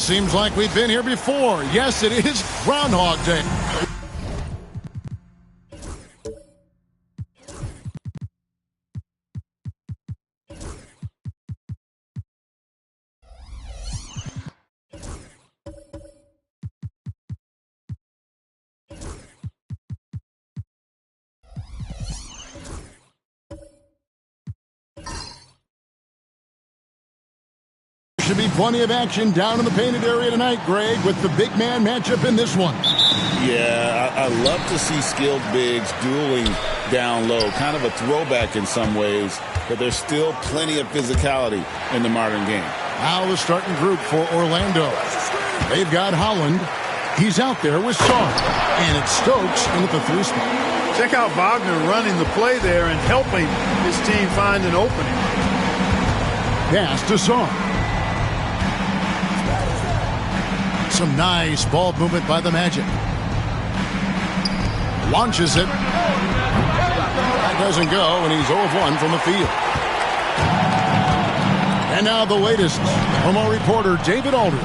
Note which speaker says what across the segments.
Speaker 1: Seems like we've been here before. Yes, it is Groundhog Day. Should be plenty of action down in the painted area tonight, Greg, with the big man matchup in this one.
Speaker 2: Yeah, I love to see skilled bigs dueling down low. Kind of a throwback in some ways, but there's still plenty of physicality in the modern game.
Speaker 1: Now the starting group for Orlando. They've got Holland. He's out there with Saar. And it's Stokes in at the 3 spot.
Speaker 3: Check out Wagner running the play there and helping his team find an opening.
Speaker 1: Pass to Saar. Some nice ball movement by the Magic. Launches it. That doesn't go, and he's 0 of 1 from the field. And now the latest from our reporter, David Aldridge.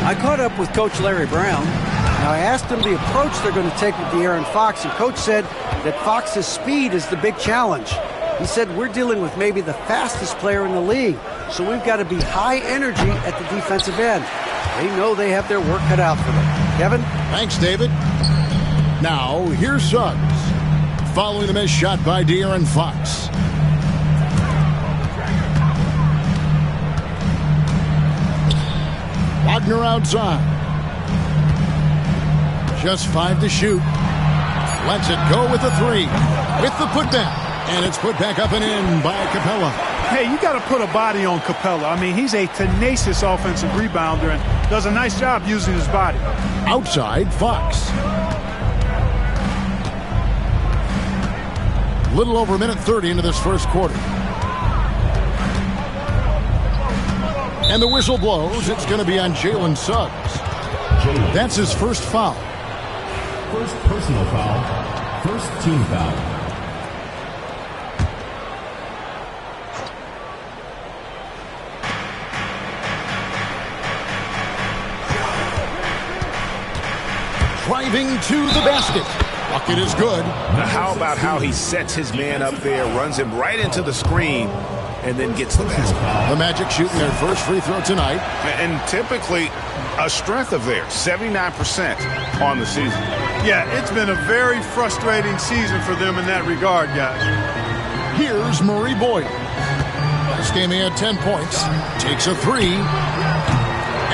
Speaker 4: I caught up with Coach Larry Brown. Now, I asked him the approach they're going to take with De'Aaron Fox, and Coach said that Fox's speed is the big challenge. He said, we're dealing with maybe the fastest player in the league, so we've got to be high energy at the defensive end. They know they have their work cut out for them. Kevin?
Speaker 1: Thanks, David. Now, here's Suggs. Following the missed shot by De'Aaron Fox. Wagner outside. Just 5 to shoot. Lets it go with the 3. With the putback. And it's put back up and in by Capella.
Speaker 3: Hey, you got to put a body on Capella. I mean, he's a tenacious offensive rebounder and does a nice job using his body.
Speaker 1: Outside, Fox. Little over a minute 30 into this first quarter. And the whistle blows. It's going to be on Jalen Suggs. That's his first foul.
Speaker 5: First personal foul. First team foul.
Speaker 1: Driving to the basket. Bucket is good.
Speaker 6: Now how about how he sets his man up there, runs him right into the screen, and then gets the basket.
Speaker 1: The Magic shooting their first free throw tonight.
Speaker 6: And typically a strength of theirs, 79% on the season.
Speaker 3: Yeah, it's been a very frustrating season for them in that regard, guys.
Speaker 1: Here's Murray Boyle. This game he had 10 points. Takes a 3.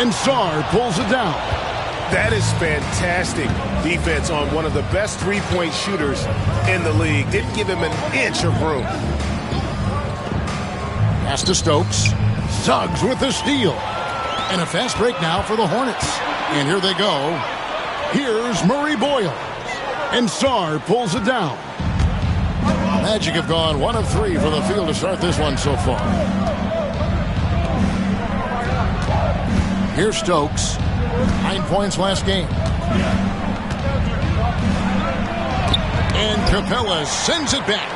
Speaker 1: And Saar pulls it down.
Speaker 6: That is fantastic defense on one of the best three-point shooters in the league. Didn't give him an inch of room.
Speaker 1: Pass to Stokes. Suggs with the steal. And a fast break now for the Hornets. And here they go. Here's Murray Boyle. And Saar pulls it down. Magic have gone 1 of 3 from the field to start this one so far. Here's Stokes. 9 points last game. And Capella sends it back.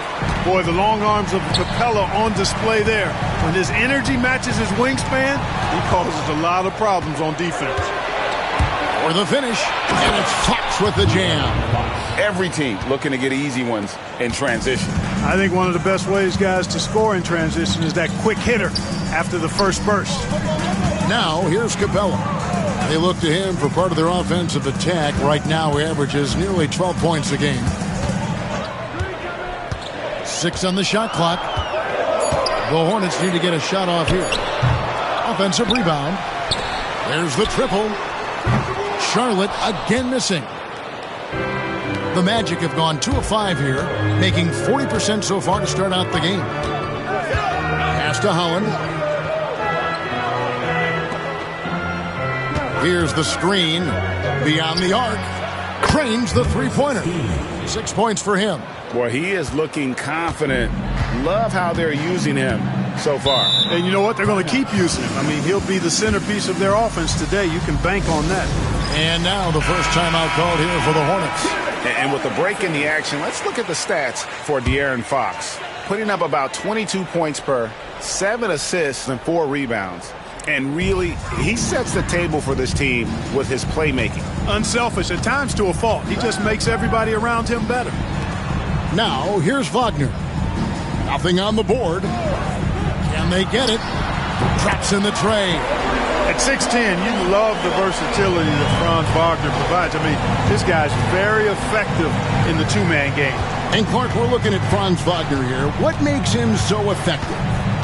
Speaker 3: Boy, the long arms of Capella on display there. When his energy matches his wingspan, he causes a lot of problems on defense.
Speaker 1: For the finish, and it's Fox with the jam.
Speaker 2: Every team looking to get easy ones in transition.
Speaker 3: I think one of the best ways, guys, to score in transition is that quick hitter after the first burst.
Speaker 1: Now, here's Capella. They look to him for part of their offensive attack. Right now, he averages nearly 12 points a game. 6 on the shot clock. The Hornets need to get a shot off here. Offensive rebound. There's the triple. Charlotte again missing. The Magic have gone 2 of 5 here, making 40% so far to start out the game. Pass to Holland. Here's the screen. Beyond the arc. Cranes the three-pointer. 6 points for him.
Speaker 2: Boy, he is looking confident. Love how they're using him so far.
Speaker 3: And you know what? They're going to keep using him. I mean, he'll be the centerpiece of their offense today. You can bank on that.
Speaker 1: And now the first timeout called here for the Hornets.
Speaker 6: And with the break in the action, let's look at the stats for De'Aaron Fox. Putting up about 22 points per, 7 assists, and 4 rebounds. And really, he sets the table for this team with his playmaking.
Speaker 3: Unselfish, at times to a fault. He just makes everybody around him better.
Speaker 1: Now, here's Wagner. Nothing on the board. Can they get it? Drops in the tray.
Speaker 3: At 6'10", you love the versatility that Franz Wagner provides. I mean, this guy's very effective in the two-man game.
Speaker 1: And, Clark, we're looking at Franz Wagner here. What makes him so effective?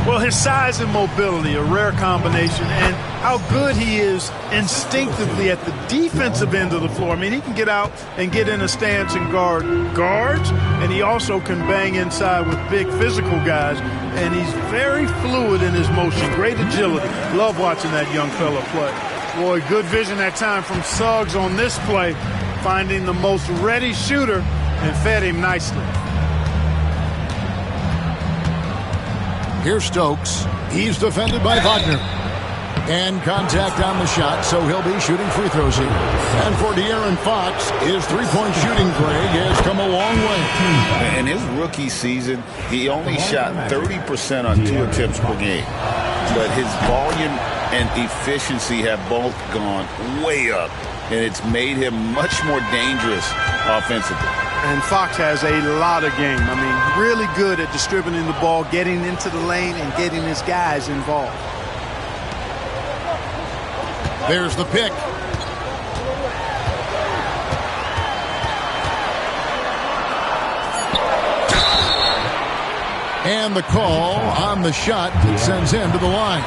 Speaker 3: Well, his size and mobility, a rare combination, and how good he is instinctively at the defensive end of the floor. I mean, he can get out and get in a stance and guard guards, and he also can bang inside with big physical guys, and he's very fluid in his motion, great agility. Love watching that young fella play. Boy, good vision that time from Suggs on this play, finding the most ready shooter and fed him nicely.
Speaker 1: Here's Stokes. He's defended by Wagner. And contact on the shot, so he'll be shooting free throws here. And for De'Aaron Fox, his three-point shooting, Greg, has come a long way.
Speaker 2: In his rookie season, he only shot 30% on 2 attempts per game. But his volume and efficiency have both gone way up. And it's made him much more dangerous offensively.
Speaker 3: And Fox has a lot of game. I mean, really good at distributing the ball, getting into the lane, and getting his guys involved.
Speaker 1: There's the pick. And the call on the shot that sends him to the line.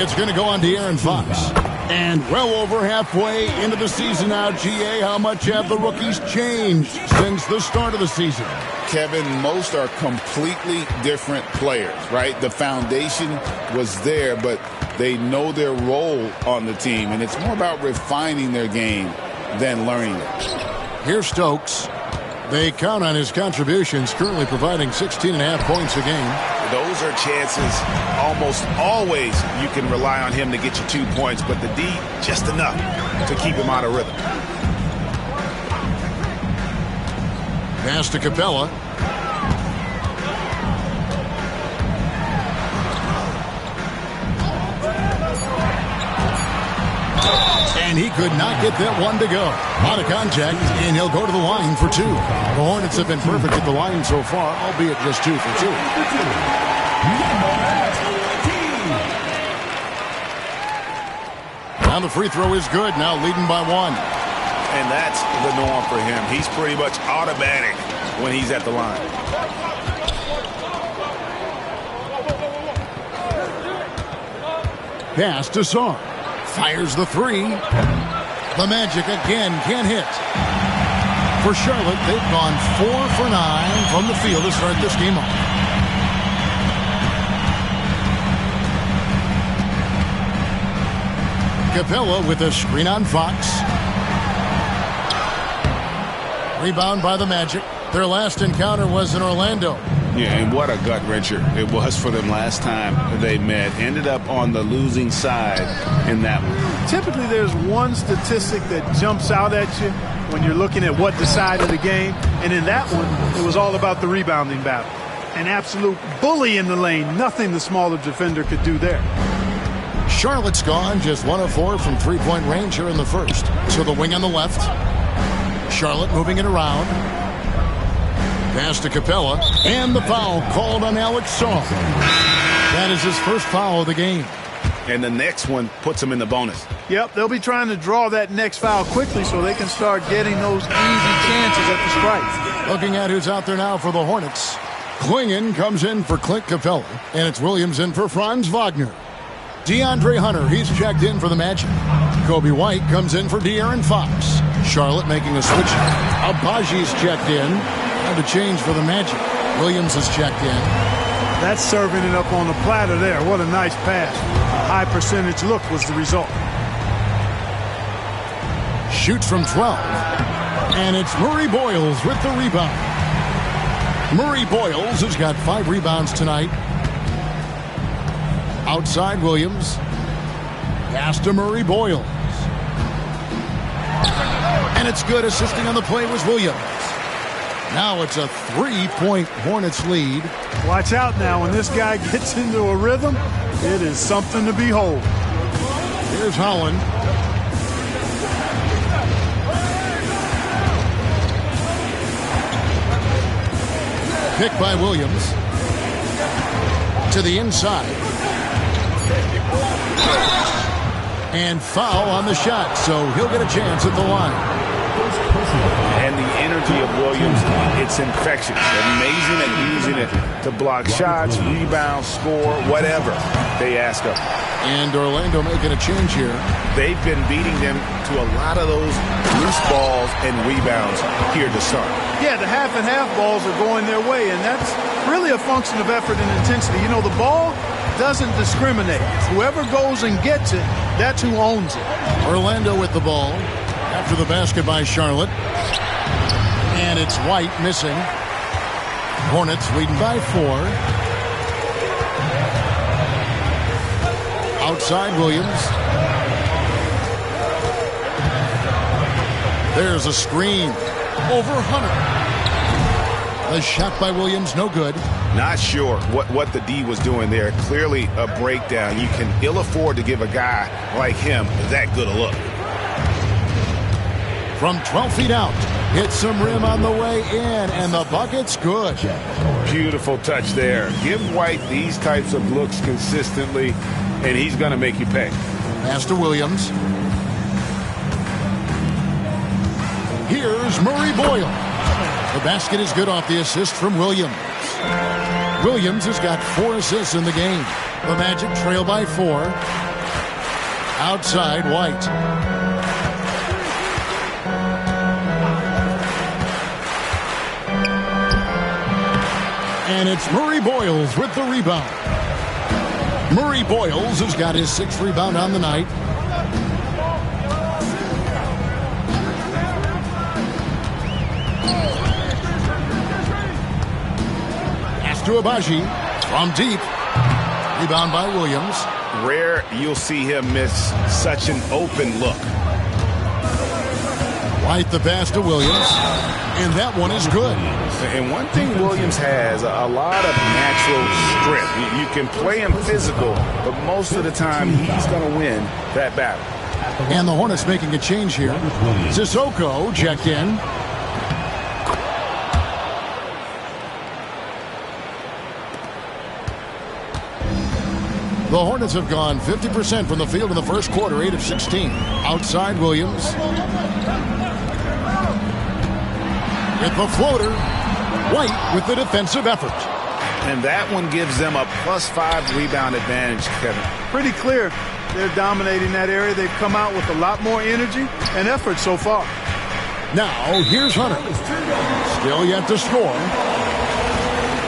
Speaker 1: It's going to go on to De'Aaron Fox. And well over halfway into the season now, GA, how much have the rookies changed since the start of the season?
Speaker 2: Kevin, most are completely different players, right? The foundation was there, but they know their role on the team, and it's more about refining their game than learning it.
Speaker 1: Here's Stokes. They count on his contributions, currently providing 16.5 points a game.
Speaker 6: Those are chances almost always you can rely on him to get you 2 points, but the D, just enough to keep him out of rhythm.
Speaker 1: Pass to Capella. And he could not get that one to go. Out of contact, and he'll go to the line for 2. The Hornets have been perfect at the line so far, albeit just 2 for 2. Now the free throw is good, now leading by 1.
Speaker 6: And that's the norm for him. He's pretty much automatic when he's at the line.
Speaker 1: Pass to Sarr. Fires the 3. The Magic again can't hit. For Charlotte, they've gone 4 for 9 from the field to start this game off. Capella with a screen on Fox. Rebound by the Magic. Their last encounter was in Orlando.
Speaker 6: Yeah, and what a gut wrencher it was for them last time they met. Ended up on the losing side in that one.
Speaker 3: Typically, there's one statistic that jumps out at you when you're looking at what decided the game. And in that one, it was all about the rebounding battle. An absolute bully in the lane. Nothing the smaller defender could do there.
Speaker 1: Charlotte's gone just 1 of 4 from three-point range here in the first. So the wing on the left. Charlotte moving it around. Pass to Capella. And the foul called on Alex Sarr. That is his first foul of the game.
Speaker 6: And the next one puts him in the bonus.
Speaker 3: Yep, they'll be trying to draw that next foul quickly so they can start getting those easy chances at the strike.
Speaker 1: Looking at who's out there now for the Hornets. Klingon comes in for Clint Capella. And it's Williams in for Franz Wagner. DeAndre Hunter, he's checked in for the Magic. Kobe White comes in for De'Aaron Fox. Charlotte making a switch. Abaji's checked in. And a change for the Magic. Williams is checked in.
Speaker 3: That's serving it up on the platter there. What a nice pass. A high percentage look was the result.
Speaker 1: Shoots from 12. And it's Murray Boyles with the rebound. Murray Boyles has got 5 rebounds tonight. Outside Williams. Pass to Murray Boyles. And it's good. Assisting on the play was Williams. Now it's a 3-point Hornets lead.
Speaker 3: Watch out now. When this guy gets into a rhythm, it is something to behold.
Speaker 1: Here's Holland. Pick by Williams. To the inside. And foul on the shot, so he'll get a chance at the line.
Speaker 6: And the energy of Williams, it's infectious. Amazing at using it to block shots, rebound, score, whatever they ask of him.
Speaker 1: And Orlando making a change here.
Speaker 6: They've been beating them to a lot of those loose balls and rebounds here to start.
Speaker 3: Yeah, the half and half balls are going their way, and that's really a function of effort and intensity. You know, the ball doesn't discriminate. Whoever goes and gets it, that's who owns it.
Speaker 1: Orlando with the ball after the basket by Charlotte. And it's White missing. Hornets leading by 4. Outside Williams. There's a screen over Hunter. The shot by Williams, no good.
Speaker 6: Not sure what the D was doing there. Clearly a breakdown. You can ill afford to give a guy like him that good a look.
Speaker 1: From 12 feet out, hits some rim on the way in, and the bucket's good.
Speaker 6: Beautiful touch there. Give White these types of looks consistently, and he's going to make you pay.
Speaker 1: Pass to Williams. Here's Murray Boyle. The basket is good off the assist from Williams. Williams has got 4 assists in the game. The Magic trail by 4. Outside White. And it's Murray Boyles with the rebound. Murray Boyles has got his 6th rebound on the night. Pass to Abaji from deep. Rebound by Williams.
Speaker 6: Rare you'll see him miss such an open look.
Speaker 1: White the pass to Williams. And that one is good.
Speaker 6: And one thing Williams has, a lot of natural strength. You can play him physical, but most of the time he's going to win that battle.
Speaker 1: And the Hornets making a change here. Sissoko checked in. The Hornets have gone 50% from the field in the first quarter, 8 of 16. Outside Williams. With the floater, White with the defensive effort.
Speaker 6: And that one gives them a +5 rebound advantage, Kevin.
Speaker 3: Pretty clear. They're dominating that area. They've come out with a lot more energy and effort so far.
Speaker 1: Now, here's Hunter. Still yet to score.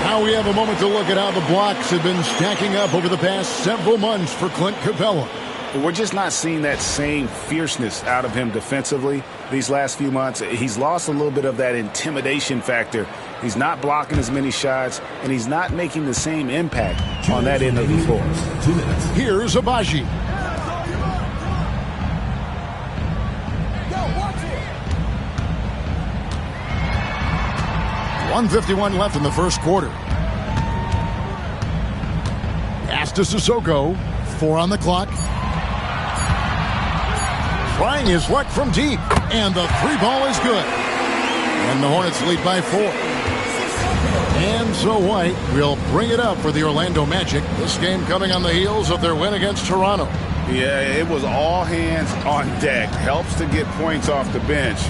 Speaker 1: Now we have a moment to look at how the blocks have been stacking up over the past several months for Clint Capella.
Speaker 6: We're just not seeing that same fierceness out of him defensively these last few months. He's lost a little bit of that intimidation factor. He's not blocking as many shots, and he's not making the same impact on that end of the floor.
Speaker 1: Here's Abaji. .151 left in the first quarter. Pass to Sissoko. 4 on the clock. Trying his luck from deep. And the 3 ball is good. And the Hornets lead by 4. And so White will bring it up for the Orlando Magic. This game coming on the heels of their win against Toronto.
Speaker 6: Yeah, it was all hands on deck. Helps to get points off the bench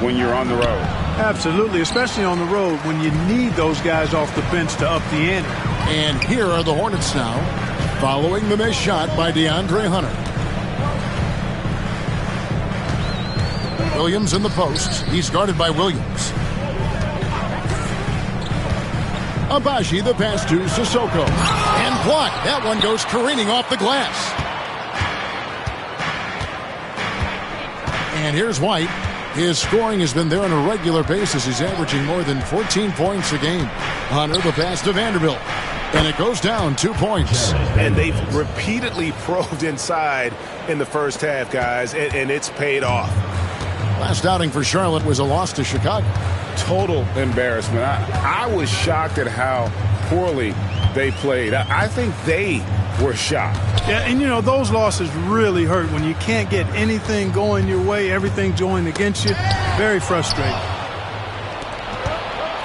Speaker 6: when you're on the road.
Speaker 3: Absolutely, especially on the road when you need those guys off the bench to up the ante.
Speaker 1: And here are the Hornets now, following the missed shot by DeAndre Hunter. Williams in the post. He's guarded by Williams. Abaji the pass to Sissoko. And blocked. That one goes careening off the glass. And here's White. His scoring has been there on a regular basis. He's averaging more than 14 points a game. Hunter the pass to Vanderbilt. And it goes down 2 points.
Speaker 6: And they've repeatedly probed inside in the first half, guys, and it's paid off.
Speaker 1: Last outing for Charlotte was a loss to Chicago.
Speaker 6: total embarrassment. I was shocked at how poorly they played. I think they were shocked.
Speaker 3: Yeah, and, those losses really hurt when you can't get anything going your way, everything going against you. Very frustrating.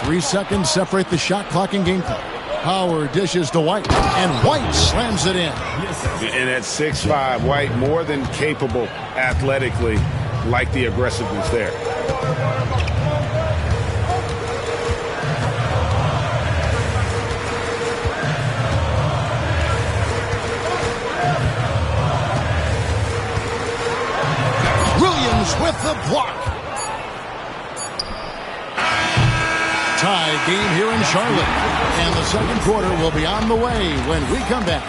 Speaker 1: 3 seconds separate the shot clock and game clock. Howard dishes to White, and White slams it in.
Speaker 6: And at 6'5", White more than capable athletically, like the aggressiveness there.
Speaker 1: Williams with the block. Tie game here in Charlotte. And the second quarter will be on the way when we come back.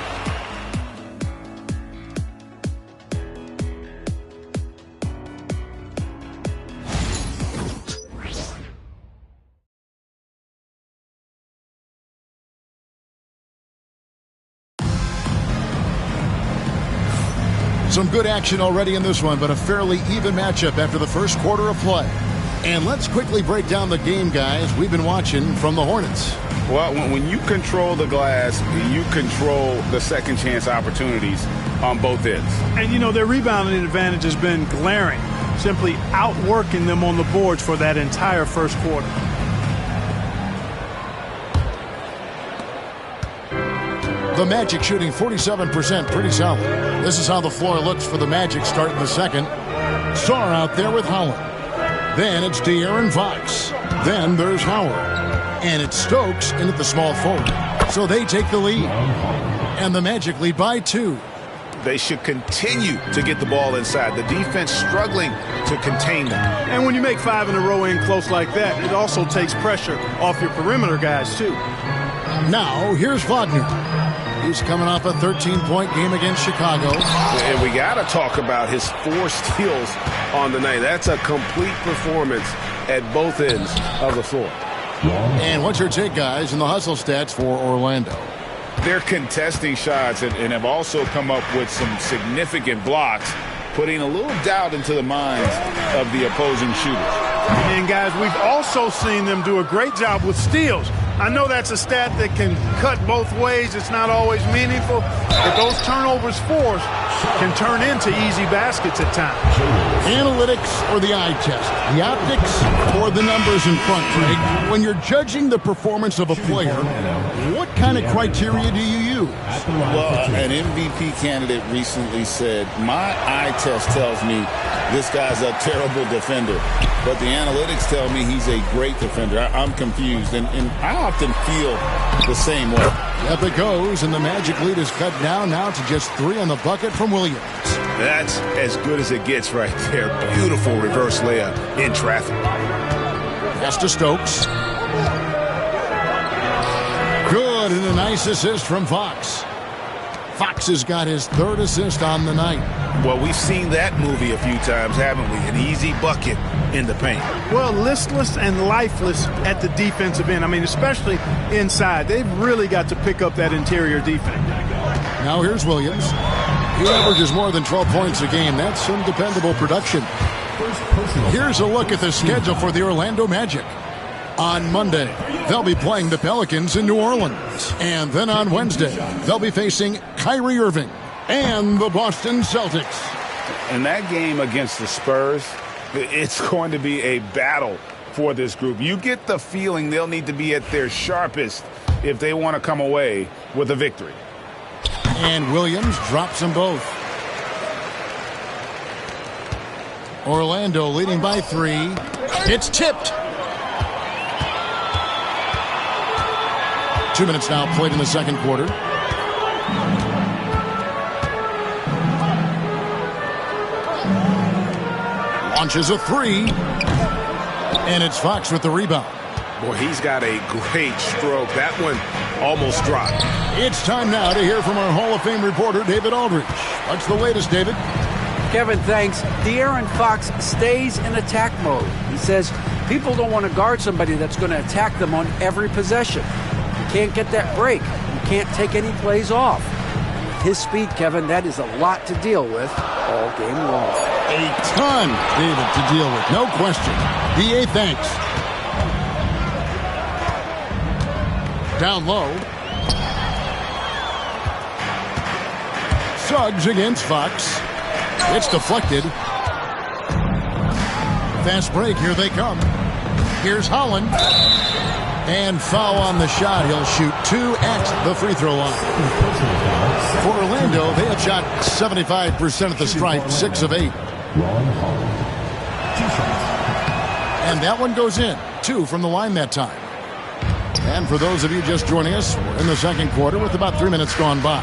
Speaker 1: Some good action already in this one, but a fairly even matchup after the first quarter of play. And let's quickly break down the game, guys, we've been watching from the Hornets.
Speaker 6: Well, when you control the glass, you control the second chance opportunities on both ends.
Speaker 3: And, their rebounding advantage has been glaring, simply outworking them on the boards for that entire first quarter.
Speaker 1: The Magic shooting 47%, pretty solid. This is how the floor looks for the Magic starting the second. Sarr out there with Howard. Then it's De'Aaron Fox. Then there's Howard. And it's Stokes in at the small forward. So they take the lead. And the Magic lead by 2.
Speaker 6: They should continue to get the ball inside. The defense struggling to contain them.
Speaker 3: And when you make 5 in a row in close like that, it also takes pressure off your perimeter guys, too.
Speaker 1: Now, here's Wagner. He's coming off a 13-point game against Chicago.
Speaker 7: And we got to talk about his 4 steals on the night. That's a complete performance at both ends of the floor.
Speaker 1: And what's your take, guys, in the hustle stats for Orlando?
Speaker 6: They're contesting shots and have also come up with some significant blocks, putting a little doubt into the minds of the opposing shooters.
Speaker 3: And, guys, we've also seen them do a great job with steals. I know that's a stat that can cut both ways. It's not always meaningful, but those turnovers forced can turn into easy baskets at times.
Speaker 1: Analytics or the eye test? The optics or the numbers in front, Craig? When you're judging the performance of a player, what kind of criteria do you use?
Speaker 2: Well, an MVP candidate recently said, my eye test tells me this guy's a terrible defender, but the analytics tell me he's a great defender. I'm confused, and I often feel the same way.
Speaker 1: Up it goes, and the Magic lead is cut down now to just 3 on the bucket from Williams.
Speaker 6: That's as good as it gets right there. Beautiful reverse layup in traffic.
Speaker 1: Pass to Stokes. Good, and a nice assist from Fox. Fox has got his 3rd assist on the night.
Speaker 6: Well, we've seen that movie a few times, haven't we? An easy bucket in the paint.
Speaker 3: Well, listless and lifeless at the defensive end. I mean, especially inside. They've really got to pick up that interior defense.
Speaker 1: Now here's Williams. He averages more than 12 points a game. That's some dependable production. Here's a look at the schedule for the Orlando Magic. On Monday, they'll be playing the Pelicans in New Orleans. And then on Wednesday, they'll be facing Kyrie Irving and the Boston Celtics.
Speaker 6: And that game against the Spurs, it's going to be a battle for this group. You get the feeling they'll need to be at their sharpest if they want to come away with a victory.
Speaker 1: And Williams drops them both. Orlando leading by 3. It's tipped. 2 minutes now played in the second quarter. Launches a 3. And it's Fox with the rebound.
Speaker 7: Boy, he's got a great stroke. That one almost dropped.
Speaker 1: It's time now to hear from our Hall of Fame reporter, David Aldridge. What's the latest, David?
Speaker 4: Kevin, thanks. De'Aaron Fox stays in attack mode. He says people don't want to guard somebody that's going to attack them on every possession. You can't get that break. You can't take any plays off. And with his speed, Kevin, that is a lot to deal with all game long.
Speaker 1: A ton, David, to deal with. No question. DA, thanks. Down low. Suggs against Fox. It's deflected. Fast break. Here they come. Here's Holland. And foul on the shot. He'll shoot 2 at the free throw line. For Orlando, they have shot 75% at the stripe, 6 of 8. And that one goes in. 2 from the line that time. And for those of you just joining us, we're in the second quarter with about 3 minutes gone by.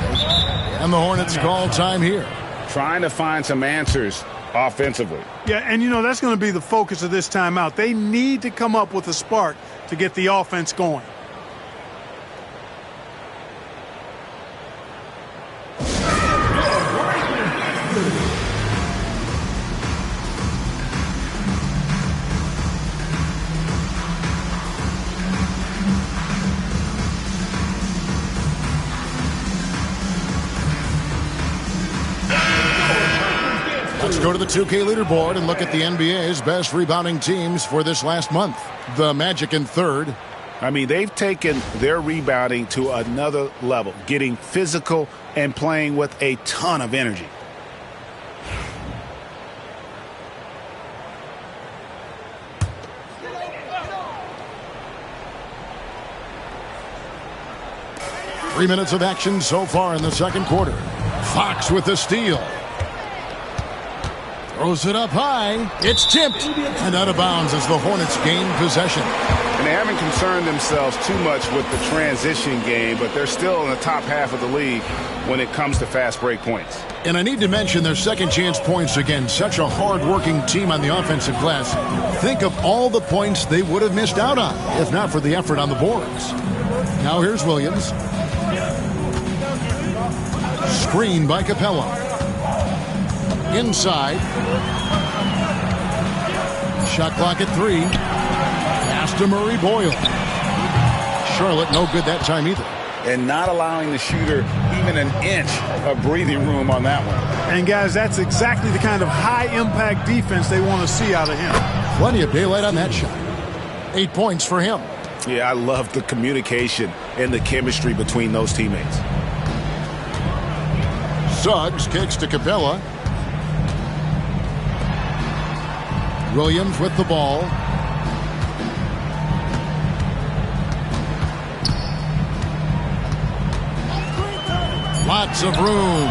Speaker 1: And the Hornets call time here.
Speaker 6: Trying to find some answers offensively.
Speaker 3: Yeah, and you know, that's going to be the focus of this timeout. They need to come up with a spark to get the offense going.
Speaker 1: Let's go to the 2K leaderboard and look at the NBA's best rebounding teams for this last month. The Magic in third.
Speaker 6: I mean, they've taken their rebounding to another level, getting physical and playing with a ton of energy.
Speaker 1: Three minutes of action so far in the second quarter. Fox with the steal. Throws it up high. It's tipped and out of bounds as the Hornets gain possession.
Speaker 6: And they haven't concerned themselves too much with the transition game, but they're still in the top half of the league when it comes to fast break points.
Speaker 1: And I need to mention their second chance points again. Such a hard-working team on the offensive glass. Think of all the points they would have missed out on if not for the effort on the boards. Now here's Williams. Screen by Capella. Inside. Shot clock at 3. Pass to Murray Boyle. Charlotte no good that time either.
Speaker 6: And not allowing the shooter even an inch of breathing room on that one.
Speaker 3: And guys, that's exactly the kind of high-impact defense they want to see out of him.
Speaker 1: Plenty of daylight on that shot. 8 points for him.
Speaker 6: Yeah, I love the communication and the chemistry between those teammates.
Speaker 1: Suggs kicks to Capella. Williams with the ball. Lots of room.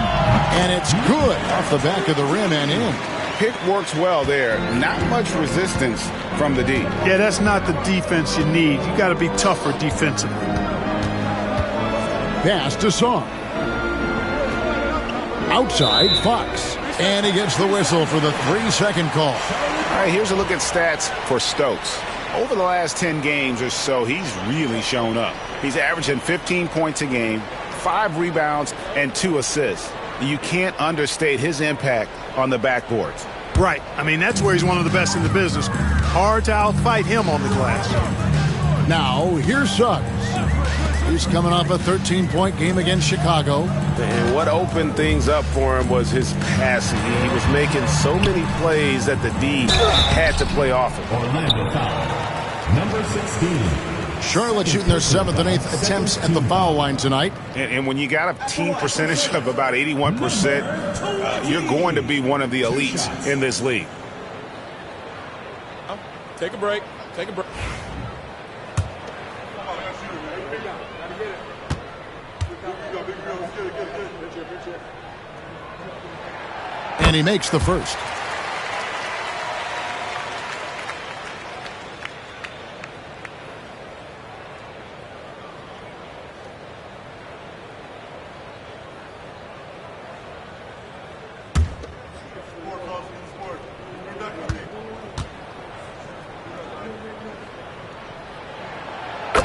Speaker 1: And it's good off the back of the rim and in.
Speaker 6: Pick works well there. Not much resistance from the D.
Speaker 3: Yeah, that's not the defense you need. You got to be tougher defensively.
Speaker 1: Pass to Song. Outside, Fox. And he gets the whistle for the 3-second call.
Speaker 6: All right, here's a look at stats for Stokes. Over the last 10 games or so, he's really shown up. He's averaging 15 points a game, 5 rebounds, and 2 assists. You can't understate his impact on the backboards.
Speaker 3: Right. I mean, that's where he's one of the best in the business. Hard to outfight him on the glass.
Speaker 1: Now, here's Suggs. He's coming off a 13-point game against Chicago.
Speaker 7: And what opened things up for him was his passing. He was making so many plays that the D had to play off of.
Speaker 5: Orlando foul. Number 16.
Speaker 1: Charlotte shooting their 7th and 8th attempts at the foul line tonight.
Speaker 6: And when you got a team percentage of about 81%, you're going to be one of the elites in this league.
Speaker 8: Take a break. Take a break.
Speaker 1: And he makes the first.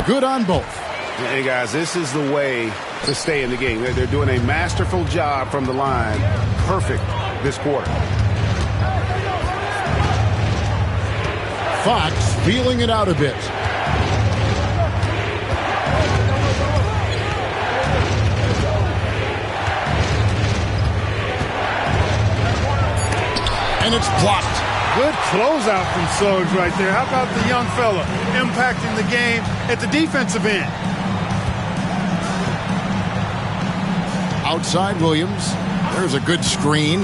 Speaker 1: Good on both.
Speaker 6: Hey, guys, this is the way to stay in the game. They're doing a masterful job from the line. Perfect this quarter.
Speaker 1: Fox feeling it out a bit. And it's blocked.
Speaker 3: Good closeout from Suggs right there. How about the young fella impacting the game at the defensive end?
Speaker 1: Outside Williams. There's a good screen.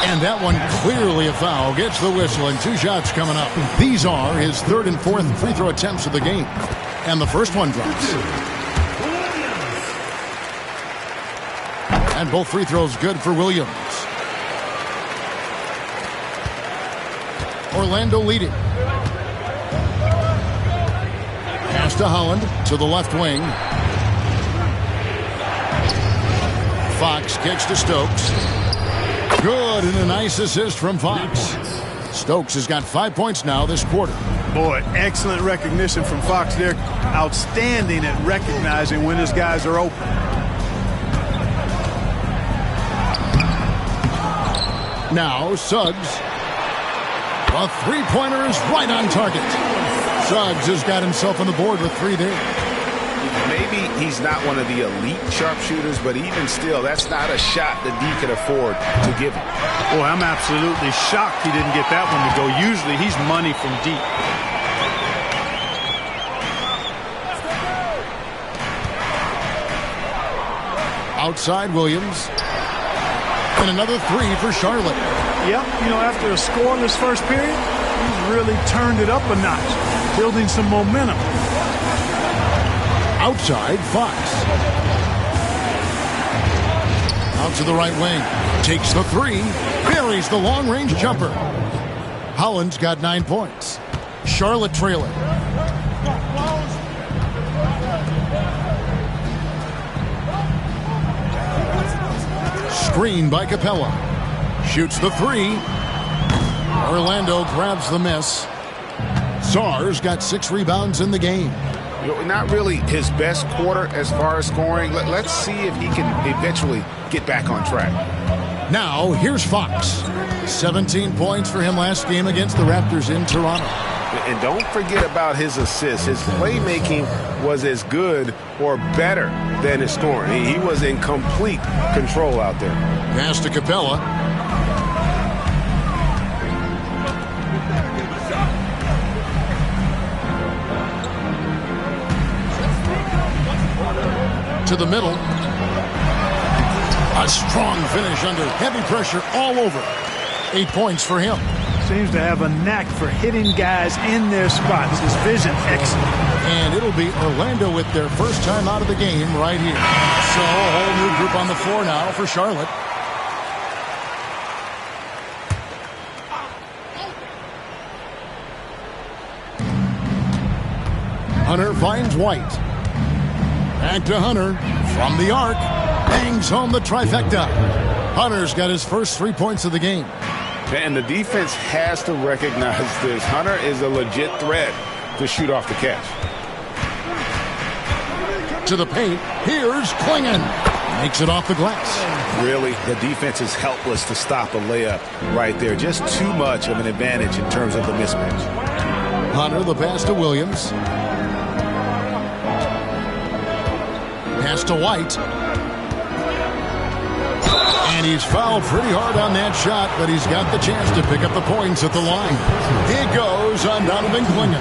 Speaker 1: And that one clearly a foul. Gets the whistle, and 2 shots coming up. These are his 3rd and 4th free throw attempts of the game. And the first one drops. And both free throws good for Williams. Orlando leading. Pass to Holland to the left wing. Fox kicks to Stokes. Good, and a nice assist from Fox. Stokes has got 5 points now this quarter.
Speaker 3: Boy, excellent recognition from Fox there. Outstanding at recognizing when his guys are open.
Speaker 1: Now Suggs. A three-pointer is right on target. Suggs has got himself on the board with 3 there.
Speaker 6: Maybe he's not one of the elite sharpshooters, but even still, that's not a shot that D can afford to give him.
Speaker 3: Boy, I'm absolutely shocked he didn't get that one to go. Usually he's money from deep.
Speaker 1: Outside Williams. And another 3 for Charlotte.
Speaker 3: Yep, you know, after a scoreless first period, he's really turned it up a notch, building some momentum.
Speaker 1: Outside Fox. Out to the right wing. Takes the 3. Buries the long-range jumper. Holland's got 9 points. Charlotte trailing. Screen by Capella. Shoots the 3. Orlando grabs the miss. Sarr's got 6 rebounds in the game.
Speaker 6: You know, not really his best quarter as far as scoring. Let's see if he can eventually get back on track.
Speaker 1: Now, here's Fox. 17 points for him last game against the Raptors in Toronto.
Speaker 6: And don't forget about his assists. His playmaking was as good or better than his scoring. He was in complete control out there.
Speaker 1: Pass to Capella. To the middle. A strong finish under heavy pressure all over. 8 points for him.
Speaker 3: Seems to have a knack for hitting guys in their spots. His vision excellent.
Speaker 1: And it'll be Orlando with their first time out of the game right here. So a whole new group on the floor now for Charlotte. Hunter finds White. Back to Hunter from the arc. Bangs home the trifecta. Hunter's got his first 3 points of the game.
Speaker 6: And the defense has to recognize this. Hunter is a legit threat to shoot off the catch.
Speaker 1: To the paint. Here's Klingon. Makes it off the glass.
Speaker 6: Really, the defense is helpless to stop a layup right there. Just too much of an advantage in terms of the mismatch.
Speaker 2: Hunter, the pass to Williams. Pass to White. And he's fouled pretty hard on that shot, but he's got the chance to pick up the points at the line. He goes on Donovan Klingon.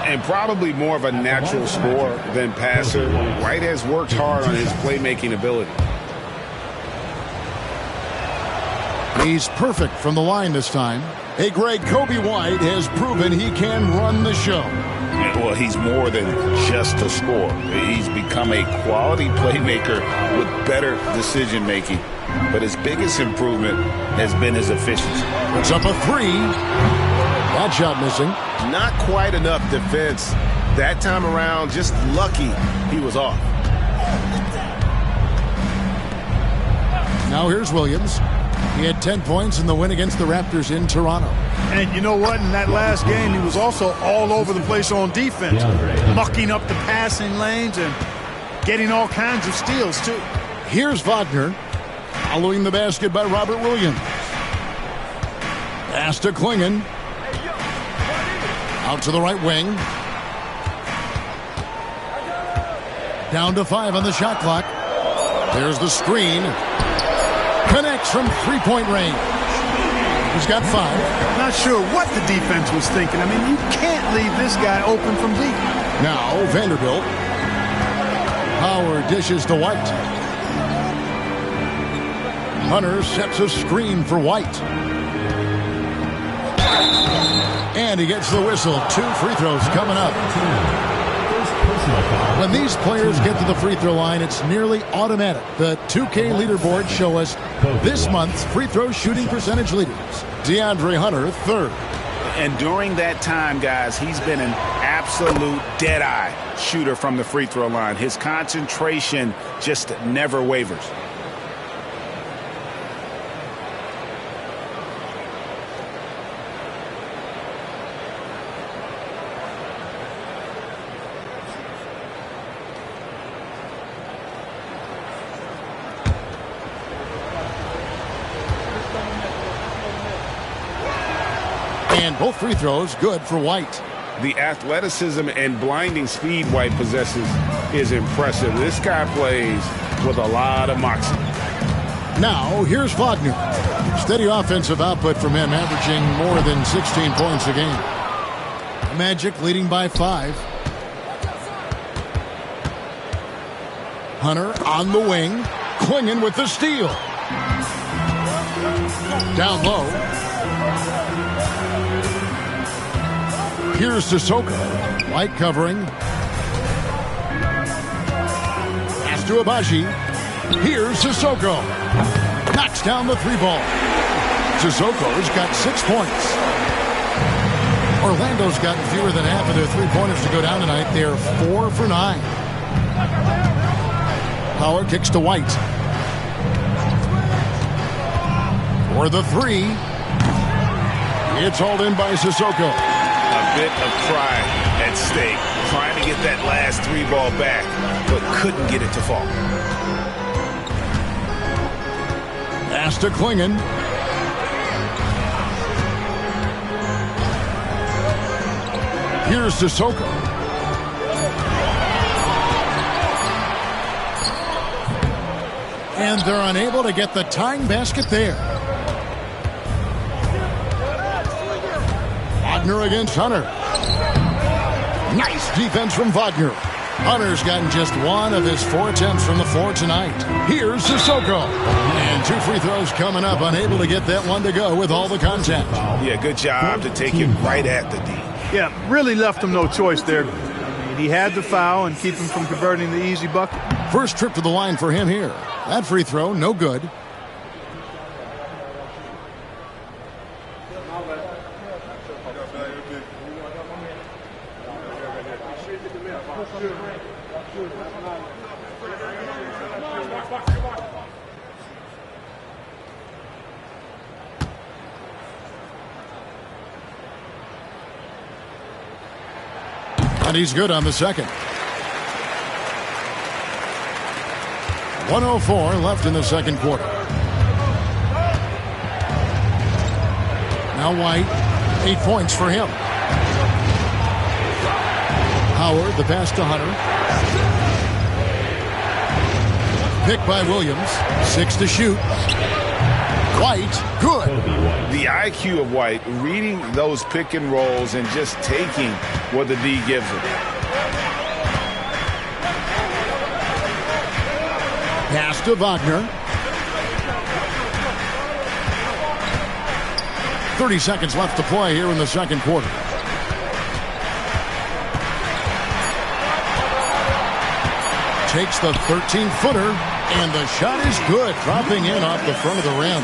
Speaker 6: And probably more of a natural scorer than passer. White has worked hard on his playmaking ability.
Speaker 2: He's perfect from the line this time. Hey, Greg, Kobe White has proven he can run the show.
Speaker 7: Well, he's more than just a scorer. He's become a quality playmaker with better decision-making. But his biggest improvement has been his efficiency.
Speaker 2: Puts up a three. That shot missing.
Speaker 7: Not quite enough defense that time around. Just lucky he was off.
Speaker 2: Now here's Williams. He had 10 points in the win against the Raptors in Toronto.
Speaker 3: And you know what? In that last game, he was also all over the place on defense, mucking up the passing lanes and getting all kinds of steals, too.
Speaker 2: Here's Wagner, following the basket by Robert Williams. Pass to Klingon. Out to the right wing. Down to 5 on the shot clock. There's the screen. Connects from three-point range. He's got 5.
Speaker 3: Not sure what the defense was thinking. I mean, you can't leave this guy open from deep.
Speaker 2: Now Vanderbilt.
Speaker 1: Howard dishes to White. Hunter sets a screen for White. And he gets the whistle. 2 free throws coming up. When these players get to the free throw line, it's nearly automatic. The 2K leaderboards show us this month's free throw shooting percentage leaders. DeAndre Hunter, 3rd.
Speaker 6: And during that time, guys, he's been an absolute dead-eye shooter from the free throw line. His concentration just never wavers.
Speaker 1: And both free throws good for White.
Speaker 6: The athleticism and blinding speed White possesses is impressive. This guy plays with a lot of moxie.
Speaker 1: Now, here's Wagner. Steady offensive output from him, averaging more than 16 points a game. Magic leading by 5. Hunter on the wing. Clingan with the steal. Down low. Here's Sissoko. White covering. Pass to Abaji. Here's Sissoko. Knocks down the 3-ball. Sissoko's got 6 points. Orlando's gotten fewer than half of their 3-pointers to go down tonight. They're 4 for 9. Howard kicks to White. For the 3. It's hauled in by Sissoko.
Speaker 6: A bit of pride at stake, trying to get that last 3-ball back, but couldn't get it to fall.
Speaker 1: Pass to Clingan. Here's Sissoko. And they're unable to get the tying basket there. Wagner against Hunter. Nice defense from Wagner. Hunter's gotten just 1 of his 4 attempts from the floor tonight. Here's Sissoko. And 2 free throws coming up. Unable to get that one to go with all the contact.
Speaker 6: Yeah, good job to take it right at the D.
Speaker 3: Yeah, really left him no choice there. He had the foul and keep him from converting the easy bucket.
Speaker 1: First trip to the line for him here. That free throw, no good. And he's good on the second. 1:04 left in the second quarter. Now White, 8 points for him. Howard, the pass to Hunter. Picked by Williams. 6 to shoot. White, good.
Speaker 6: The IQ of White, reading those pick and rolls and just taking what the D gives him.
Speaker 1: Pass to Wagner. 30 seconds left to play here in the second quarter. Takes the 13-footer, and the shot is good, dropping in off the front of the rim.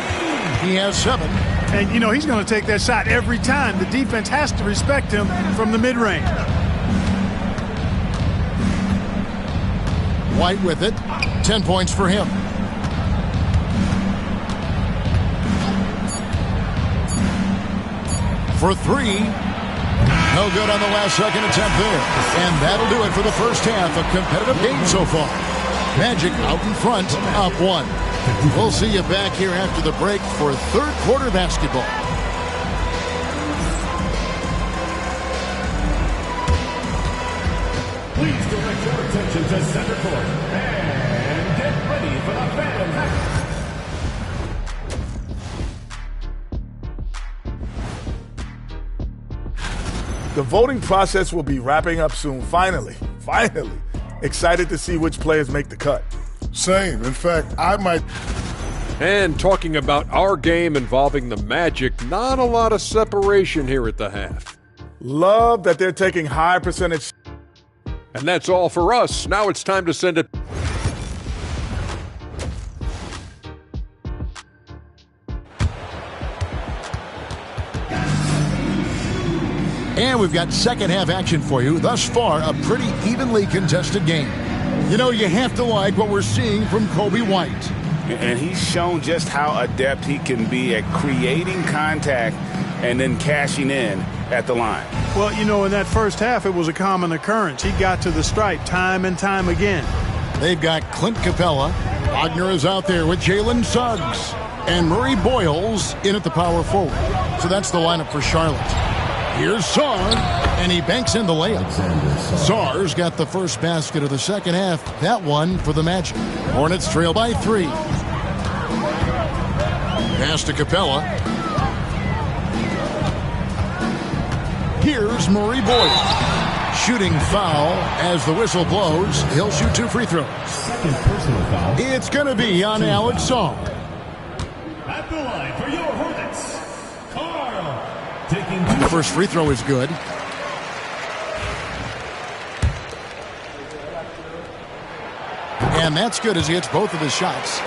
Speaker 1: He has 7.
Speaker 3: And, you know, he's going to take that shot every time. The defense has to respect him from the mid-range.
Speaker 1: White with it. 10 points for him. For 3. No good on the last second attempt there. And that'll do it for the first half. A competitive game so far. Magic out in front, up 1. We'll see you back here after the break for third quarter basketball.
Speaker 5: Please direct your attention to center court and get ready for the Phantom Hackers.
Speaker 9: The voting process will be wrapping up soon. Finally. Excited to see which players make the cut.
Speaker 10: Same. In fact, I might.
Speaker 11: And talking about our game involving the Magic, not a lot of separation here at the half.
Speaker 9: Love that they're taking high percentage.
Speaker 11: And that's all for us. Now it's time to send it.
Speaker 1: And we've got second half action for you. Thus far, a pretty evenly contested game. You know, you have to like what we're seeing from Kobe White.
Speaker 6: And he's shown just how adept he can be at creating contact and then cashing in at the line.
Speaker 3: Well, you know, in that first half, it was a common occurrence. He got to the stripe time and time again.
Speaker 1: They've got Clint Capella. Wagner is out there with Jalen Suggs. And Murray Boyles in at the power forward. So that's the lineup for Charlotte. Here's Sarr, and he banks in the layup. Sarr's got the first basket of the second half. That one for the Magic. Hornets trail by 3. Pass to Capella. Here's Murray Boyles. Shooting foul as the whistle blows. He'll shoot 2 free throws.
Speaker 5: Second personal foul.
Speaker 1: It's going to be on Alex Sarr.
Speaker 5: At the line for your Hornets, Carl. Taking
Speaker 1: The first free throw is good. And that's good as he hits both of his shots.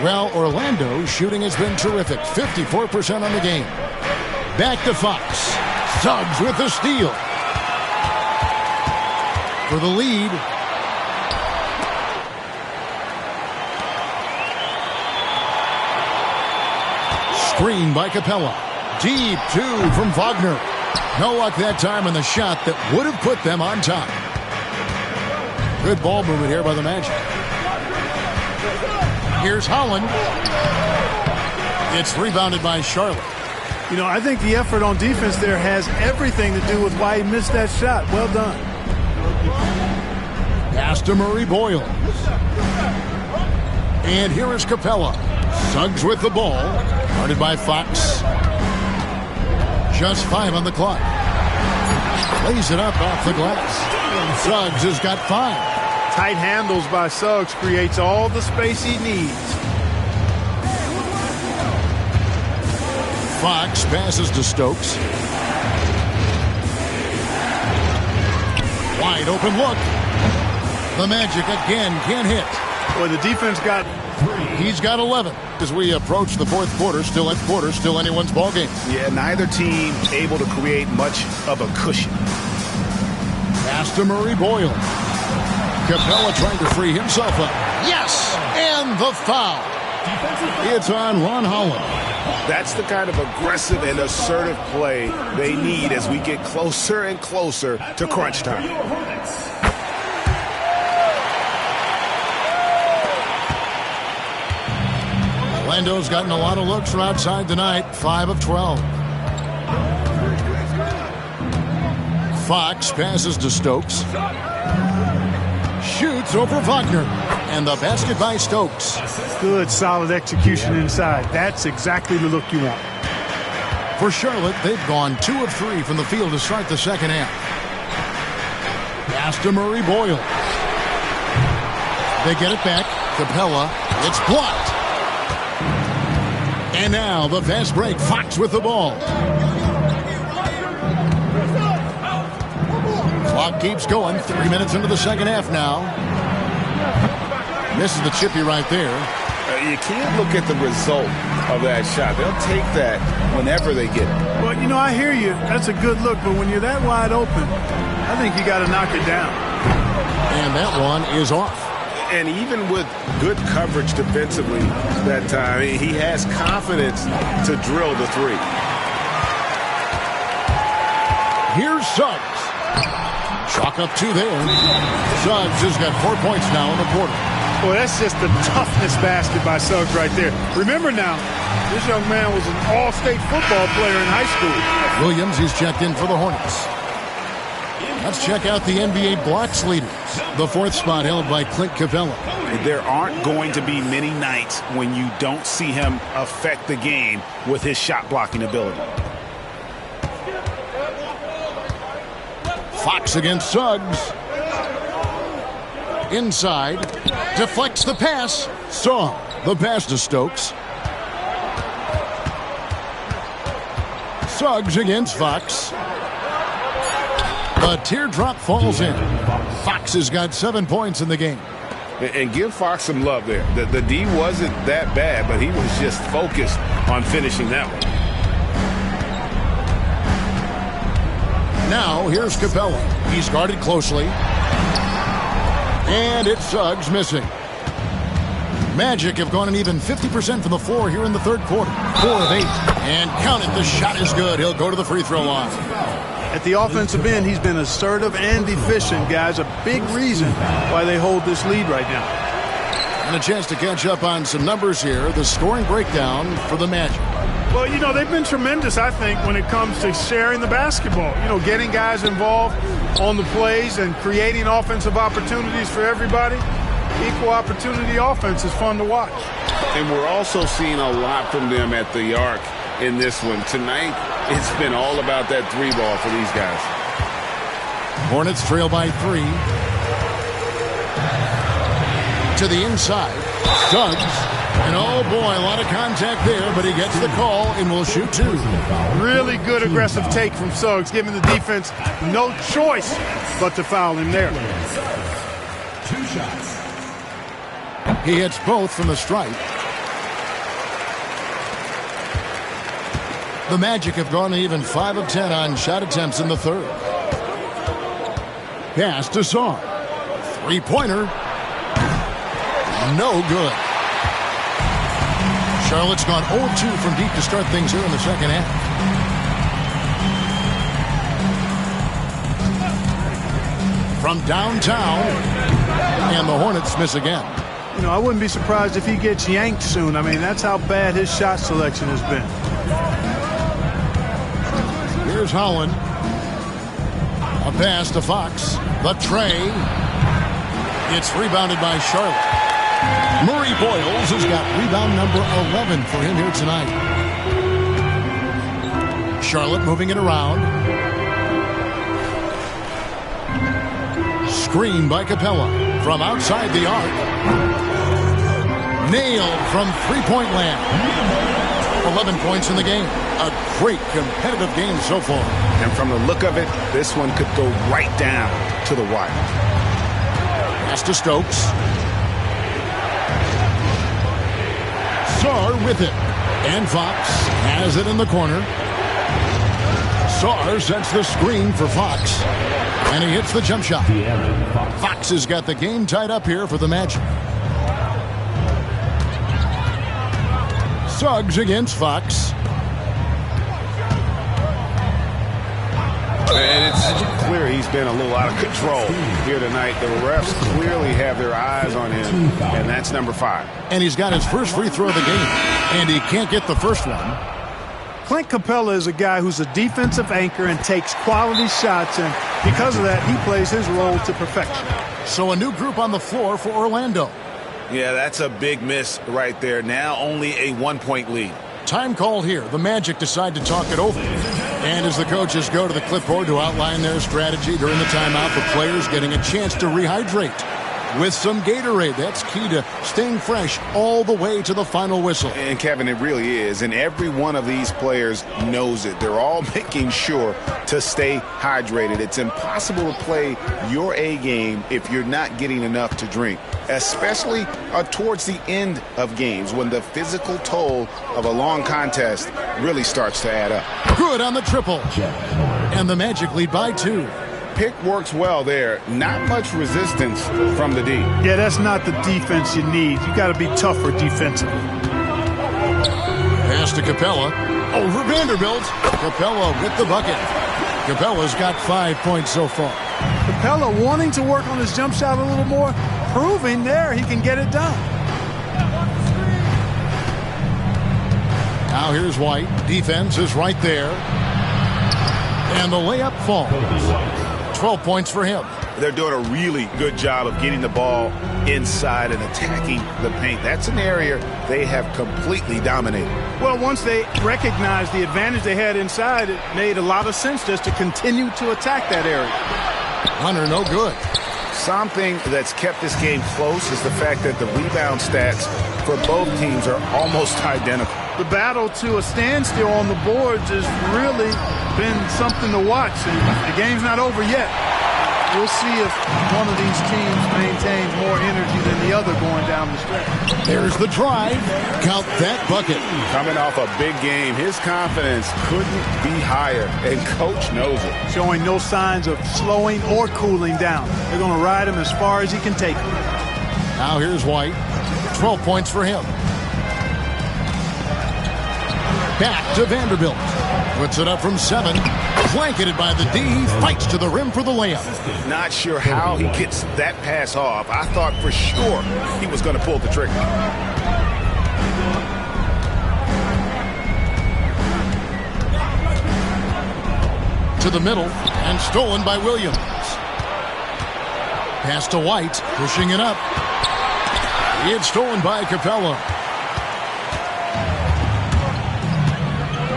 Speaker 1: Well, Orlando's shooting has been terrific. 54% on the game. Back to Fox. Suggs with the steal. For the lead. Screen by Capella. Deep 2 from Wagner. No luck that time on the shot that would have put them on top. Good ball movement here by the Magic. Here's Holland. It's rebounded by Charlotte.
Speaker 3: You know, I think the effort on defense there has everything to do with why he missed that shot. Well done.
Speaker 1: Pass to Murray Boyles. And here is Capella. Suggs with the ball. Guarded by Fox. Just 5 on the clock. Lays it up off the glass. Suggs has got 5.
Speaker 3: Tight handles by Suggs creates all the space he needs.
Speaker 1: Fox passes to Stokes. Wide open look. The Magic again can't hit.
Speaker 3: Boy, the defense got
Speaker 1: 3. He's got 11. As we approach the fourth quarter, still anyone's ball game.
Speaker 6: Yeah, neither team able to create much of a cushion.
Speaker 1: Pass to Murray Boyles. Capella trying to free himself up. Yes! And the foul. It's on Ron Holland.
Speaker 6: That's the kind of aggressive and assertive play they need as we get closer and closer to crunch time.
Speaker 1: Orlando's gotten a lot of looks from outside tonight. 5 of 12. Fox passes to Stokes. Shoots over Wagner. And the basket by Stokes.
Speaker 3: Good, solid execution inside. That's exactly the look you want.
Speaker 1: For Charlotte, they've gone 2 of 3 from the field to start the second half. Pass to Murray Boyles. They get it back. Capella. It's blocked. And now the fast break. Fox with the ball. Clock keeps going. 3 minutes into the second half now. Misses the chippy right there.
Speaker 2: You can't look at the result of that shot. They'll take that whenever they get it.
Speaker 3: Well, you know, I hear you. That's a good look, but when you're that wide open, I think you got to knock it down.
Speaker 1: And that one is off.
Speaker 6: And even with good coverage defensively that time, he has confidence to drill the 3.
Speaker 1: Here's Suggs. Chalk up 2 there. Suggs has got 4 points now in the quarter.
Speaker 3: Boy, that's just the toughness basket by Suggs right there. Remember now, this young man was an all-state football player in high school.
Speaker 1: Williams is checked in for the Hornets. Let's check out the NBA blocks leaders. The 4th spot held by Clint Capella.
Speaker 6: There aren't going to be many nights when you don't see him affect the game with his shot blocking ability.
Speaker 1: Fox against Suggs. Inside. Deflects the pass. Saw the pass to Stokes. Suggs against Fox. The teardrop falls in. Fox has got 7 points in the game.
Speaker 6: And give Fox some love there. The D wasn't that bad, but he was just focused on finishing that one.
Speaker 1: Now here's Capella. He's guarded closely. And it's Suggs missing. Magic have gone an even 50% from the floor here in the third quarter. 4 of 8. And count it, the shot is good. He'll go to the free throw line.
Speaker 3: At the offensive end, he's been assertive and efficient, guys. A big reason why they hold this lead right now.
Speaker 1: And a chance to catch up on some numbers here. The scoring breakdown for the Magic.
Speaker 3: Well, you know, they've been tremendous, I think, when it comes to sharing the basketball. You know, getting guys involved on the plays and creating offensive opportunities for everybody. Equal opportunity offense is fun to watch.
Speaker 6: And we're also seeing a lot from them at the arc in this one. Tonight, it's been all about that 3-ball for these guys.
Speaker 1: Hornets trail by 3. To the inside. Suggs. And oh boy, a lot of contact there, but he gets the call and will shoot 2.
Speaker 3: Really good aggressive take from Suggs, giving the defense no choice but to foul him there.
Speaker 5: 2 shots.
Speaker 1: He hits both from the stripe. The Magic have gone even 5 of 10 on shot attempts in the third. Pass to Saw. 3-pointer. No good. Charlotte's gone 0-2 from deep to start things here in the second half. From downtown, and the Hornets miss again.
Speaker 3: You know, I wouldn't be surprised if he gets yanked soon. I mean, that's how bad his shot selection has been.
Speaker 1: Here's Holland. A pass to Fox. The tray. It's rebounded by Charlotte. Murray Boyles has got rebound number 11 for him here tonight. Charlotte moving it around. Screen by Capella from outside the arc. Nailed from three-point land. 11 points in the game. A great competitive game so far.
Speaker 6: And from the look of it, this one could go right down to the wire.
Speaker 1: Pass to Stokes. Sarr with it. And Fox has it in the corner. Sarr sets the screen for Fox. And he hits the jump shot. Fox has got the game tied up here for the Magic. Suggs against Fox.
Speaker 6: And it's clear he's been a little out of control here tonight. The refs clearly have their eyes on him, and that's number 5.
Speaker 1: And he's got his first free throw of the game, and he can't get the first one.
Speaker 3: Clint Capella is a guy who's a defensive anchor and takes quality shots, and because of that, he plays his role to perfection.
Speaker 1: So a new group on the floor for Orlando.
Speaker 6: Yeah, that's a big miss right there. Now only a 1-point lead.
Speaker 1: Time called here. The Magic decide to talk it over. And as the coaches go to the clipboard to outline their strategy during the timeout, the players getting a chance to rehydrate with some Gatorade. That's key to staying fresh all the way to the final whistle.
Speaker 6: And Kevin, it really is. And every one of these players knows it. They're all making sure to stay hydrated. It's impossible to play your A game if you're not getting enough to drink, especially towards the end of games when the physical toll of a long contest really starts to add up.
Speaker 1: Good on the triple. And the Magic lead by 2.
Speaker 6: Pick works well there. Not much resistance from the D.
Speaker 3: Yeah, that's not the defense you need. You got to be tougher defensively.
Speaker 1: Pass to Capella. Over Vanderbilt. Capella with the bucket. Capella's got 5 points so far.
Speaker 3: Capella wanting to work on his jump shot a little more, proving there he can get it done.
Speaker 1: Now here's White. Defense is right there. And the layup falls. 12 points for him.
Speaker 6: They're doing a really good job of getting the ball inside and attacking the paint. That's an area they have completely dominated.
Speaker 3: Well, once they recognized the advantage they had inside, it made a lot of sense just to continue to attack that area.
Speaker 1: Hunter, no good.
Speaker 6: Something that's kept this game close is the fact that the rebound stats for both teams are almost identical.
Speaker 3: The battle to a standstill on the boards has really been something to watch. And the game's not over yet. We'll see if one of these teams maintains more energy than the other going down the stretch.
Speaker 1: There's the drive. Count that bucket.
Speaker 6: Coming off a big game, his confidence couldn't be higher, and coach knows it.
Speaker 3: Showing no signs of slowing or cooling down. They're going to ride him as far as he can take him.
Speaker 1: Now here's White. 12 points for him. Back to Vanderbilt. Puts it up from 7. Blanketed by the D. Fights to the rim for the layup.
Speaker 6: Not sure how he gets that pass off. I thought for sure he was going to pull the trigger.
Speaker 1: To the middle and stolen by Williams. Pass to White. Pushing it up. It's stolen by Capella.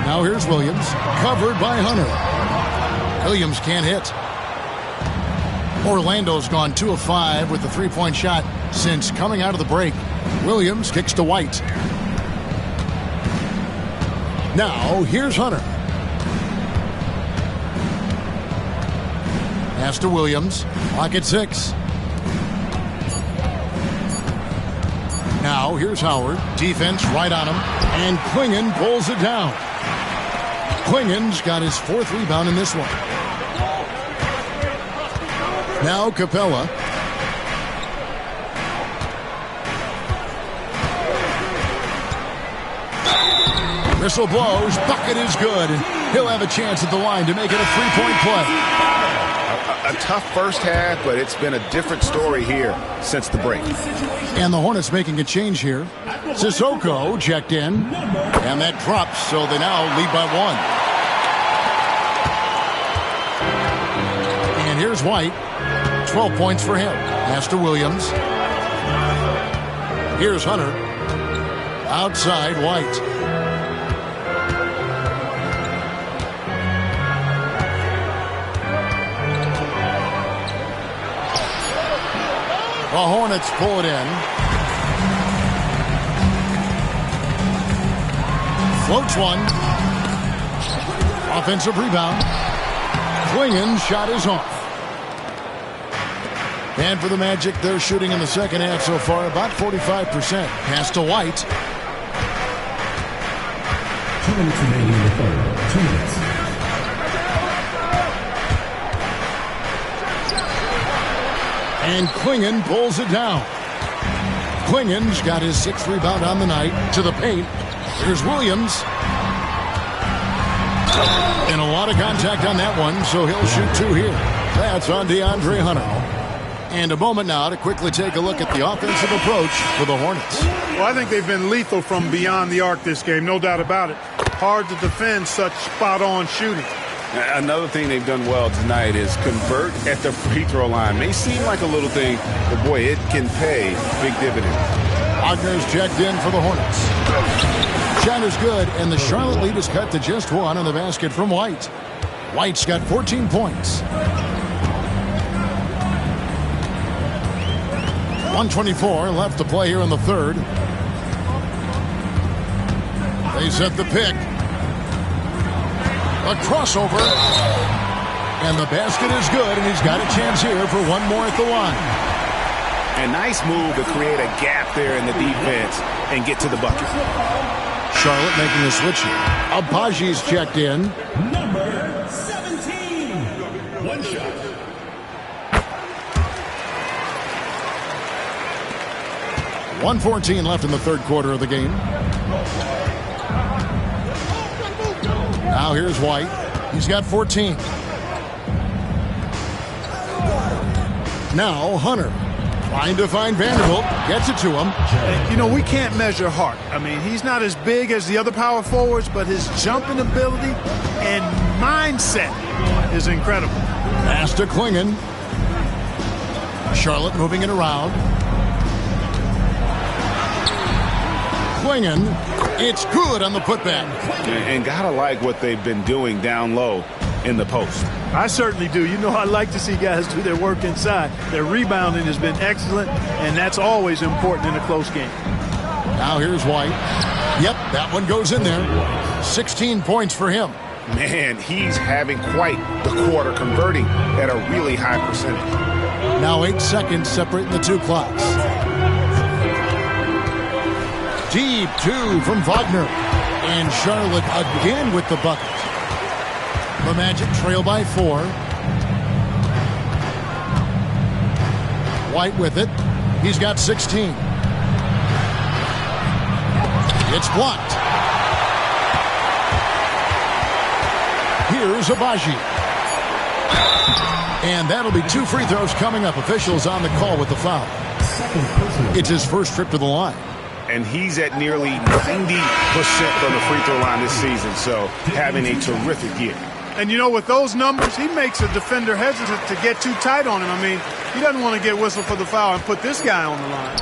Speaker 1: Now here's Williams, covered by Hunter. Williams can't hit. Orlando's gone 2 of 5 with the three-point shot since coming out of the break. Williams kicks to White. Now here's Hunter. Pass to Williams. Clock at 6. Now here's Howard. Defense right on him. And Klingon pulls it down. Klingon's got his 4th rebound in this one. Now Capella. Whistle blows. Bucket is good. And he'll have a chance at the line to make it a 3-point play.
Speaker 6: A tough first half, but it's been a different story here since the break.
Speaker 1: And the Hornets making a change here. Sissoko checked in. And that drops, so they now lead by 1. And here's White. 12 points for him. Pass to Williams. Here's Hunter. Outside White. The Hornets pull it in. Floats one. Offensive rebound. Klingon's shot is off. And for the Magic, they're shooting in the second half so far about 45%. Pass to White.
Speaker 5: 2 minutes remaining in the third. 2 minutes.
Speaker 1: And Klingon pulls it down. Klingon's got his 6th rebound on the night. To the paint. Here's Williams. And a lot of contact on that one, so he'll shoot 2 here. That's on DeAndre Hunter. And a moment now to quickly take a look at the offensive approach for the Hornets.
Speaker 3: Well, I think they've been lethal from beyond the arc this game, no doubt about it. Hard to defend such spot-on shooting.
Speaker 6: Another thing they've done well tonight is convert at the free throw line. May seem like a little thing, but boy, it can pay big dividends.
Speaker 1: Wagner's checked in for the Hornets. Shot is good, and the Charlotte lead is cut to just 1 on the basket from White. White's got 14 points. 1:24 left to play here in the third. They set the pick. A crossover. And the basket is good, and he's got a chance here for one more at the line.
Speaker 6: A nice move to create a gap there in the defense and get to the bucket.
Speaker 1: Charlotte making a switch here. Abaji's checked in.
Speaker 5: Number 17. 1 shot.
Speaker 1: .114 left in the third quarter of the game. Now here's White. He's got 14. Now Hunter trying to find Vanderbilt. Gets it to him.
Speaker 3: You know, we can't measure Hart. I mean, he's not as big as the other power forwards, but his jumping ability and mindset is incredible.
Speaker 1: Pass to Klingon. Charlotte moving it around. swinging. It's good on the putback.
Speaker 6: And gotta like what they've been doing down low in the post.
Speaker 3: I certainly do. You know, I like to see guys do their work inside. Their rebounding has been excellent, and that's always important in a close game.
Speaker 1: Now here's White. Yep, that one goes in there. 16 points for him.
Speaker 6: Man, he's having quite the quarter, converting at a really high percentage.
Speaker 1: Now 8 seconds separating the two clocks. Deep two from Wagner. And Charlotte again with the bucket. The Magic trail by 4. White with it. He's got 16. It's blocked. Here's Abaji. And that'll be 2 free throws coming up. Officials on the call with the foul. It's his first trip to the line.
Speaker 6: And he's at nearly 90% from the free throw line this season, so having a terrific year.
Speaker 3: And, you know, with those numbers, he makes a defender hesitant to get too tight on him. I mean, he doesn't want to get whistled for the foul and put this guy on the line.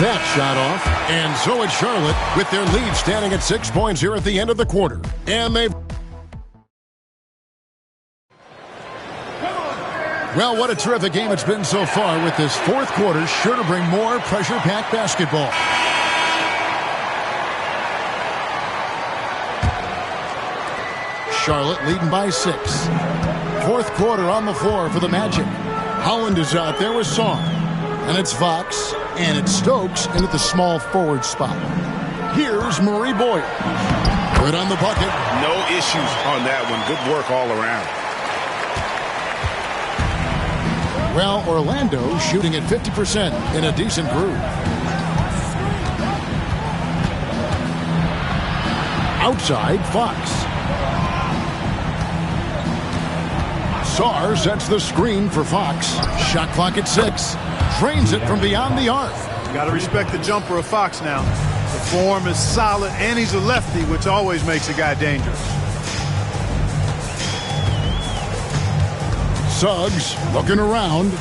Speaker 1: That shot off, and so it's Charlotte with their lead standing at 6 points here at the end of the quarter. And they've... Well, what a terrific game it's been so far, with this fourth quarter sure to bring more pressure-packed basketball. Charlotte leading by 6. Fourth quarter on the floor for the Magic. Holland is out there with Song. And it's Fox, and it's Stokes in at the small forward spot. Here's Murray Boyle. Good on the bucket.
Speaker 6: No issues on that one. Good work all around.
Speaker 1: Well, Orlando shooting at 50% in a decent groove. Outside, Fox. Sarr sets the screen for Fox. Shot clock at 6. Drains it from beyond the arc.
Speaker 3: Got to respect the jumper of Fox now. The form is solid, and he's a lefty, which always makes a guy dangerous.
Speaker 1: Suggs looking around.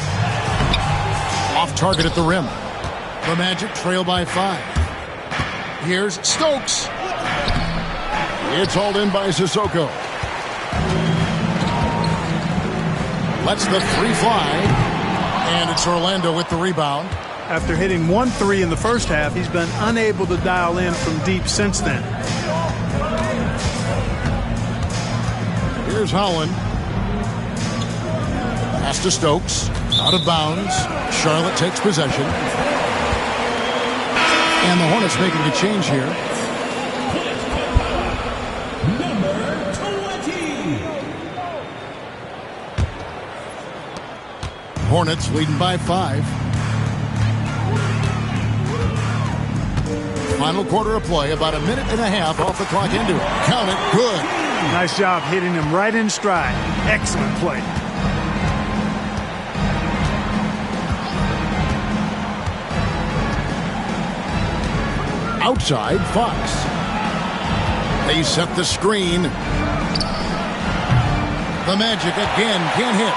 Speaker 1: Off target at the rim. The Magic trail by 5. Here's Stokes. It's hauled in by Sissoko. Lets the 3 fly. And it's Orlando with the rebound.
Speaker 3: After hitting 1 3 in the first half, he's been unable to dial in from deep since then.
Speaker 1: Here's Holland. Pass to Stokes. Out of bounds. Charlotte takes possession. And the Hornets making a change here.
Speaker 5: Number 20.
Speaker 1: Hornets leading by 5. Final quarter of play, about a minute and a half off the clock into it. Count it, good.
Speaker 3: Nice job hitting him right in stride. Excellent play.
Speaker 1: Outside, Fox. They set the screen. The Magic again can't hit.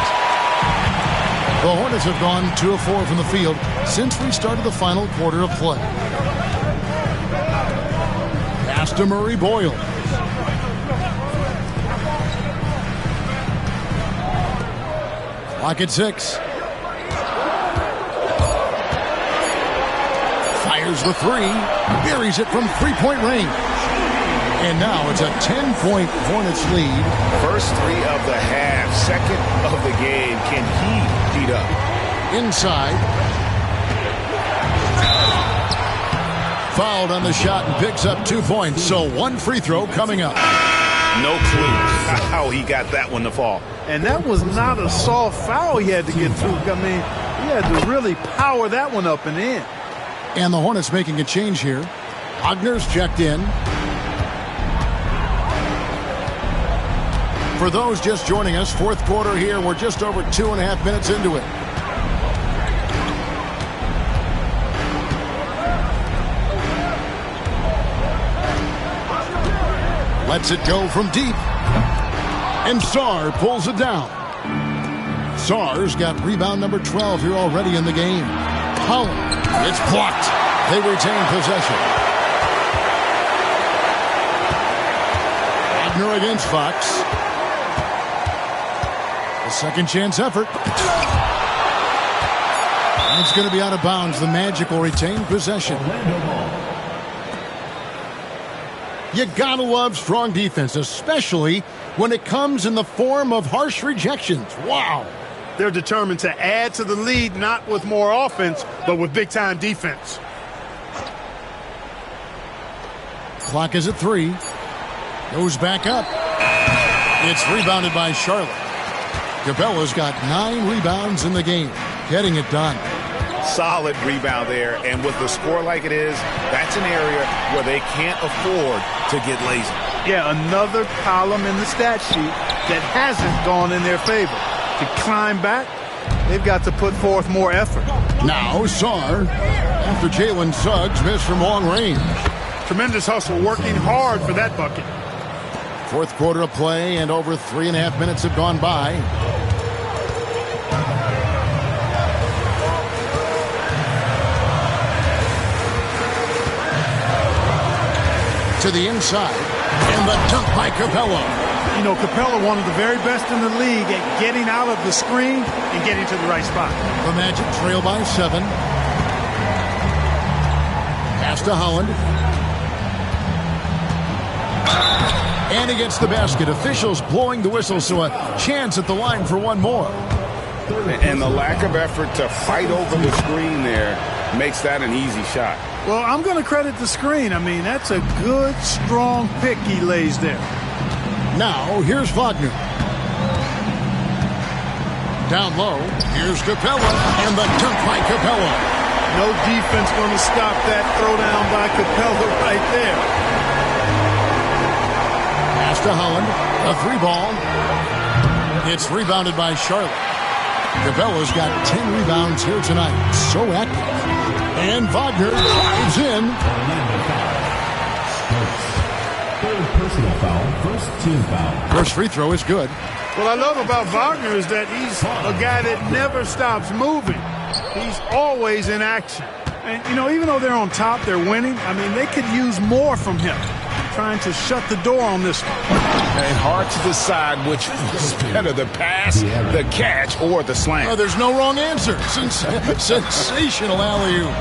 Speaker 1: The Hornets have gone 2 of 4 from the field since we started the final quarter of play. Pass to Murray Boyle. Clock at 6. Fires the 3. Buries it from 3-point range. And now it's a 10-point Hornets lead.
Speaker 6: First 3 of the half. Second of the game. Can he heat up?
Speaker 1: Inside. Fouled on the shot and picks up 2 points. So 1 free throw coming up.
Speaker 6: No clue how he got that one to fall.
Speaker 3: And that was not a soft foul he had to get through. I mean, he had to really power that one up and in.
Speaker 1: And the Hornets making a change here. Wagner's checked in. For those just joining us, fourth quarter here. We're just over 2.5 minutes into it. Lets it go from deep. And Sarr pulls it down. Sarr's got rebound number 12 here already in the game. Holland. It's blocked. They retain possession. Wagner against Fox. A second chance effort. And it's going to be out of bounds. The Magic will retain possession. You gotta love strong defense, especially when it comes in the form of harsh rejections. Wow.
Speaker 3: They're determined to add to the lead, not with more offense, but with big-time defense.
Speaker 1: Clock is at 3. Goes back up. It's rebounded by Charlotte. Capella's got 9 rebounds in the game. Getting it done.
Speaker 6: Solid rebound there, and with the score like it is, that's an area where they can't afford to get lazy.
Speaker 3: Yeah, another column in the stat sheet that hasn't gone in their favor. To climb back, they've got to put forth more effort.
Speaker 1: Now Sarr, after Jalen Suggs missed from long range.
Speaker 3: Tremendous hustle, working hard for that bucket.
Speaker 1: Fourth quarter of play, and over 3.5 minutes have gone by. To the inside, and the dunk by Capella.
Speaker 3: You know, Capella, one of the very best in the league at getting out of the screen and getting to the right spot.
Speaker 1: The Magic trail by 7. Pass to Holland. And he gets the basket. Officials blowing the whistle, so a chance at the line for one more.
Speaker 6: And the lack of effort to fight over the screen there makes that an easy shot.
Speaker 3: Well, I'm going to credit the screen. I mean, that's a good, strong pick he lays there.
Speaker 1: Now, here's Wagner. Down low, here's Capella, and the dunk by Capella.
Speaker 3: No defense going to stop that throwdown by Capella right there.
Speaker 1: Pass to Holland, a 3-ball. It's rebounded by Charlotte. Capella's got 10 rebounds here tonight. So active. And Wagner drives in.
Speaker 5: Third personal foul, first team foul.
Speaker 1: First free throw is good.
Speaker 3: What I love about Wagner is that he's a guy that never stops moving. He's always in action. And, you know, even though they're on top, they're winning. I mean, they could use more from him. Trying to shut the door on this one.
Speaker 6: And hard to decide which is better, the pass, the catch, or the slam.
Speaker 1: Oh, there's no wrong answer. Sensational alley-oop.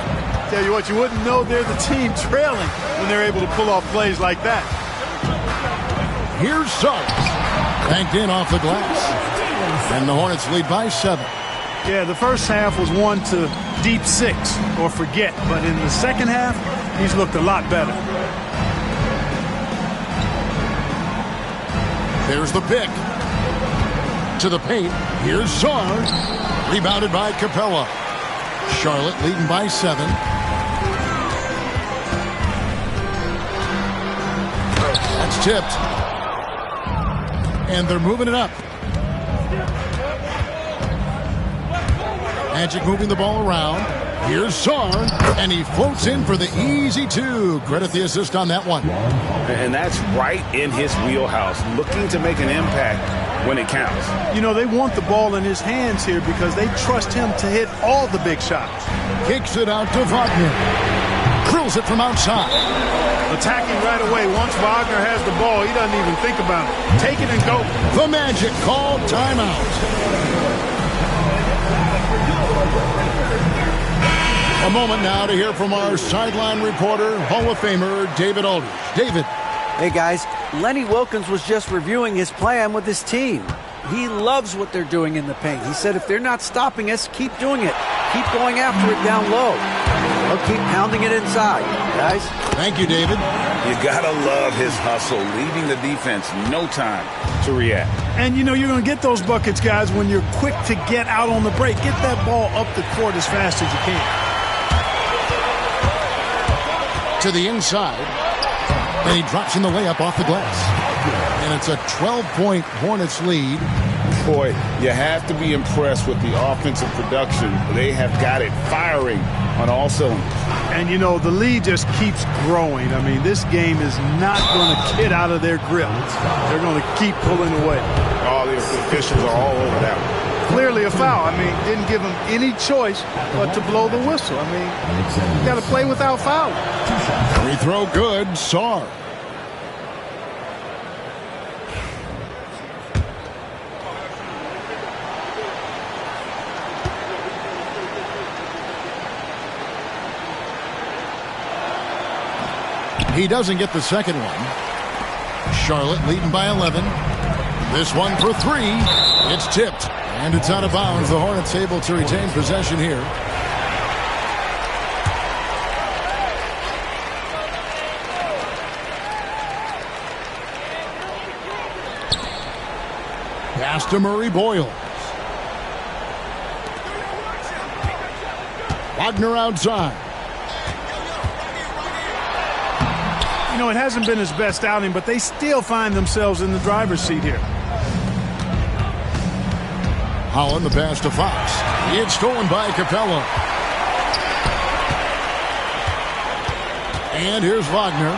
Speaker 3: Tell you what, you wouldn't know they're the team trailing when they're able to pull off plays like that.
Speaker 1: Here's Suggs. Banked in off the glass. And the Hornets lead by 7.
Speaker 3: Yeah, the first half was one to deep 6 or forget. But in the second half, he's looked a lot better.
Speaker 1: There's the pick. To the paint. Here's Sarr. Rebounded by Capella. Charlotte leading by 7. That's tipped. And they're moving it up. Magic moving the ball around. Here's Sarr, and he floats in for the easy 2. Credit the assist on that one.
Speaker 6: And that's right in his wheelhouse, looking to make an impact when it counts.
Speaker 3: You know, they want the ball in his hands here because they trust him to hit all the big shots.
Speaker 1: Kicks it out to Wagner. Drills it from outside.
Speaker 3: Attacking right away. Once Wagner has the ball, he doesn't even think about it. Take it and go.
Speaker 1: The Magic called timeout. A moment now to hear from our sideline reporter, Hall of Famer David Aldridge. David.
Speaker 4: Hey, guys. Lenny Wilkins was just reviewing his plan with his team. He loves what they're doing in the paint. He said if they're not stopping us, keep doing it. Keep going after it down low. They'll keep pounding it inside, guys.
Speaker 1: Thank you, David.
Speaker 2: You gotta love his hustle, leaving the defense no time to react.
Speaker 3: And, you know, you're going to get those buckets, guys, when you're quick to get out on the break. Get that ball up the court as fast as you can.
Speaker 1: To the inside. And he drops in the layup off the glass. And it's a 12-point Hornets lead.
Speaker 2: Boy, you have to be impressed with the offensive production. They have got it firing on all cylinders.
Speaker 3: And, you know, the lead just keeps growing. I mean, this game is not going to get out of their grip. They're going to keep pulling away.
Speaker 6: All the officials are all over that one.
Speaker 3: clearly a foul. I mean, didn't give him any choice but to blow the whistle. I mean, you got to play without fouling.
Speaker 1: Free throw good. Sarr. He doesn't get the second one. Charlotte leading by 11. This one for three. It's tipped. And it's out of bounds. The Hornets able to retain possession here. Pass to Murray Boyles. Wagner outside.
Speaker 3: You know, it hasn't been his best outing, but they still find themselves in the driver's seat here.
Speaker 1: Holland, the pass to Fox. It's stolen by Capella. And here's Wagner.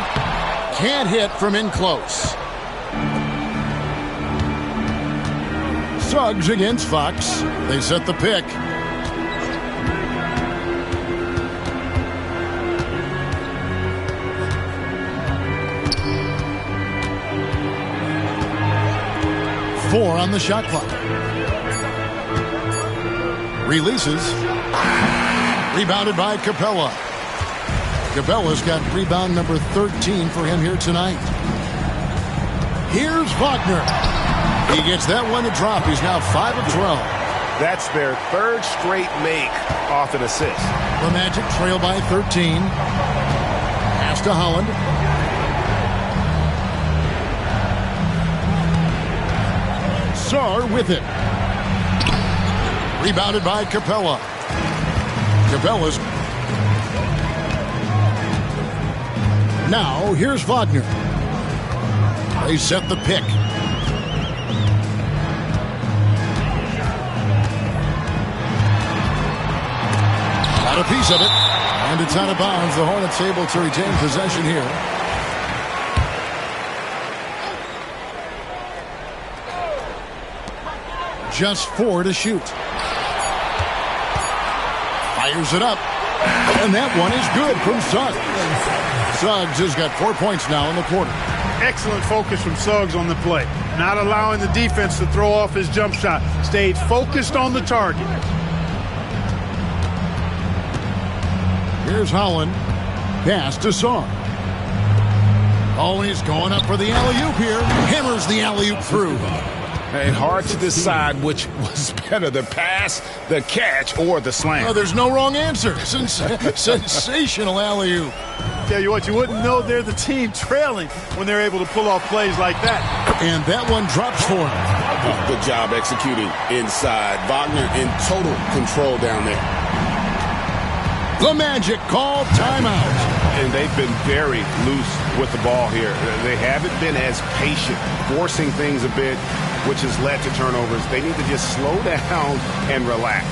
Speaker 1: Can't hit from in close. Suggs against Fox. They set the pick. Four on the shot clock. Releases. Rebounded by Capella. Capella's got rebound number 13 for him here tonight. Here's Wagner. He gets that one to drop. He's now 5 of 12.
Speaker 6: That's their third straight make off an assist.
Speaker 1: The Magic trail by 13. Pass to Holland. Sarr with it. Rebounded by Capella. Capella's. Now here's Wagner. They set the pick. Got a piece of it. And it's out of bounds. The Hornets able to retain possession here. Just 4 to shoot. Fires it up. And that one is good from Suggs. Suggs has got 4 points now in the quarter.
Speaker 3: Excellent focus from Suggs on the play. Not allowing the defense to throw off his jump shot. Stayed focused on the target.
Speaker 1: Here's Holland. Pass to Sarr. Oh, he's going up for the alley-oop here. Hammers the alley-oop through.
Speaker 6: And hard to decide which was better, the pass, the catch, or the slam.
Speaker 1: Oh, there's no wrong answer. Sensational alley-oop.
Speaker 3: Tell you what, you wouldn't know they're the team trailing when they're able to pull off plays like that.
Speaker 1: And that one drops for him.
Speaker 7: Good job executing inside. Wagner in total control down there.
Speaker 1: The Magic call timeout.
Speaker 6: And they've been very loose with the ball here. They haven't been as patient, forcing things a bit, which has led to turnovers. They need to just slow down and relax.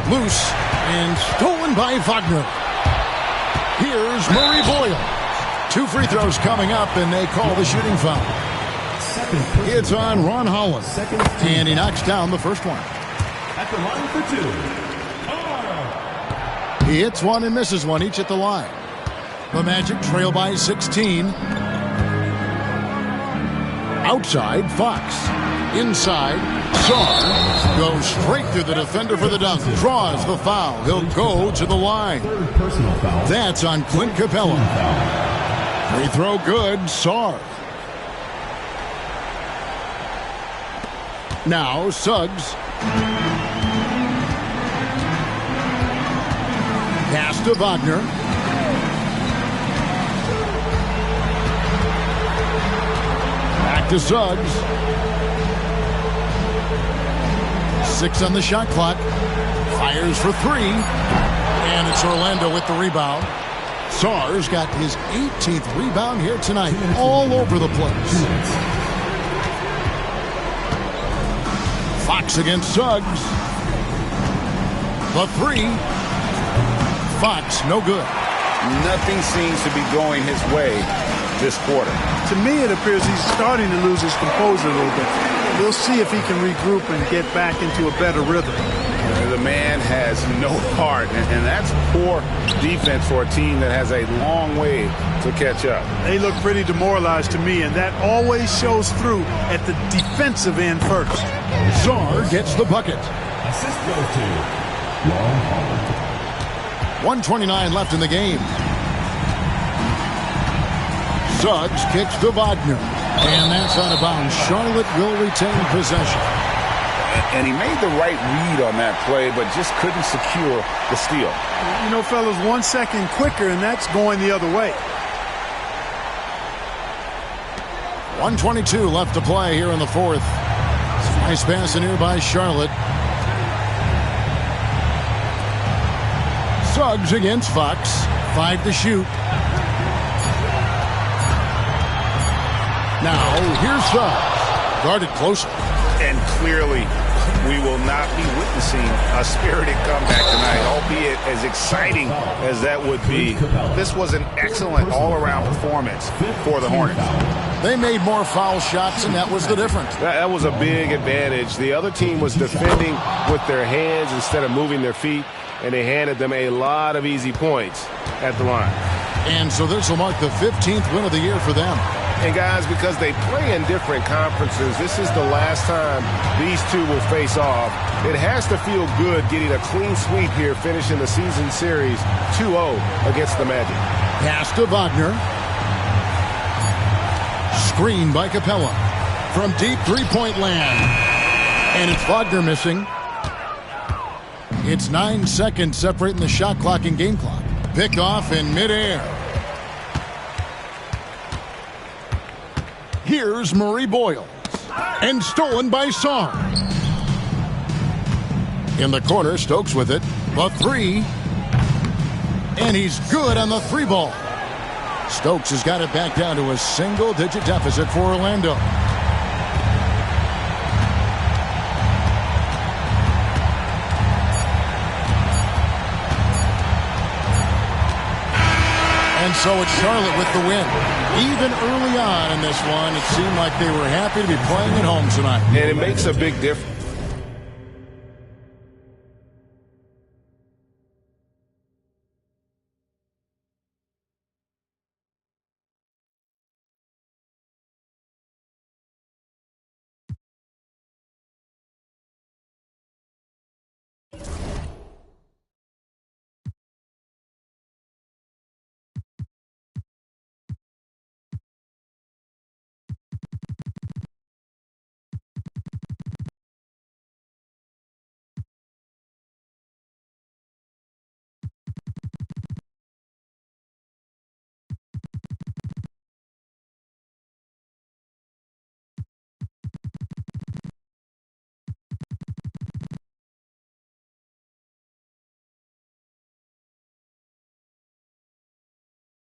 Speaker 1: Loose and stolen by Wagner. Here's Murray Boyle. 2 free throws coming up, and they call the shooting foul. It's on Ron Holland, and he knocks down the first one.
Speaker 5: At the line for 2.
Speaker 1: He hits one and misses one, each at the line. The Magic trail by 16. Outside, Fox. Inside, Sarr goes straight through the defender for the dunk. Draws the foul. He'll go to the line. That's on Clint Capella. Free throw good. Sarr. Now Suggs. to Wagner. Back to Suggs. 6 on the shot clock. Fires for 3. And it's Orlando with the rebound. Sarr's got his 18th rebound here tonight. All over the place. Fox against Suggs. The 3. Fox, no good.
Speaker 2: Nothing seems to be going his way this quarter.
Speaker 3: To me, it appears he's starting to lose his composure a little bit. We'll see if he can regroup and get back into a better rhythm.
Speaker 6: The man has no heart, and that's poor defense for a team that has a long way to catch up.
Speaker 3: They look pretty demoralized to me, and that always shows through at the defensive end first.
Speaker 1: Sarr gets the bucket.
Speaker 5: Assist goes to Long Hornet.
Speaker 1: 1:29 left in the game. Suggs kicks to Wagner. And that's out of bounds. Charlotte will retain possession.
Speaker 2: And he made the right read on that play, but just couldn't secure the steal.
Speaker 3: You know, fellas, 1 second quicker, and that's going the other way.
Speaker 1: 1:22 left to play here in the fourth. Nice pass in here by Charlotte. Suggs against Fox. 5 to shoot. Now, here's Suggs. Guarded closer.
Speaker 6: And clearly, we will not be witnessing a spirited comeback tonight, albeit as exciting as that would be. This was an excellent all-around performance for the Hornets.
Speaker 1: They made more foul shots, and that was the difference.
Speaker 6: That was a big advantage. The other team was defending with their hands instead of moving their feet, and they handed them a lot of easy points at the line.
Speaker 1: And so this will mark the 15th win of the year for them.
Speaker 6: And guys, because they play in different conferences, this is the last time these two will face off. It has to feel good getting a clean sweep here, finishing the season series 2-0 against the Magic.
Speaker 1: Pass to Wagner. Screen by Capella. From deep three-point land. And it's Wagner missing. It's 9 seconds separating the shot clock and game clock. Picked off in midair. Here's Murray Boyles. And stolen by Sarr. In the corner, Stokes with it. The 3. And he's good on the 3 ball. Stokes has got it back down to a single-digit deficit for Orlando. And so it's Charlotte with the win. Even early on in this one, it seemed like they were happy to be playing at home tonight.
Speaker 6: And it makes a big difference.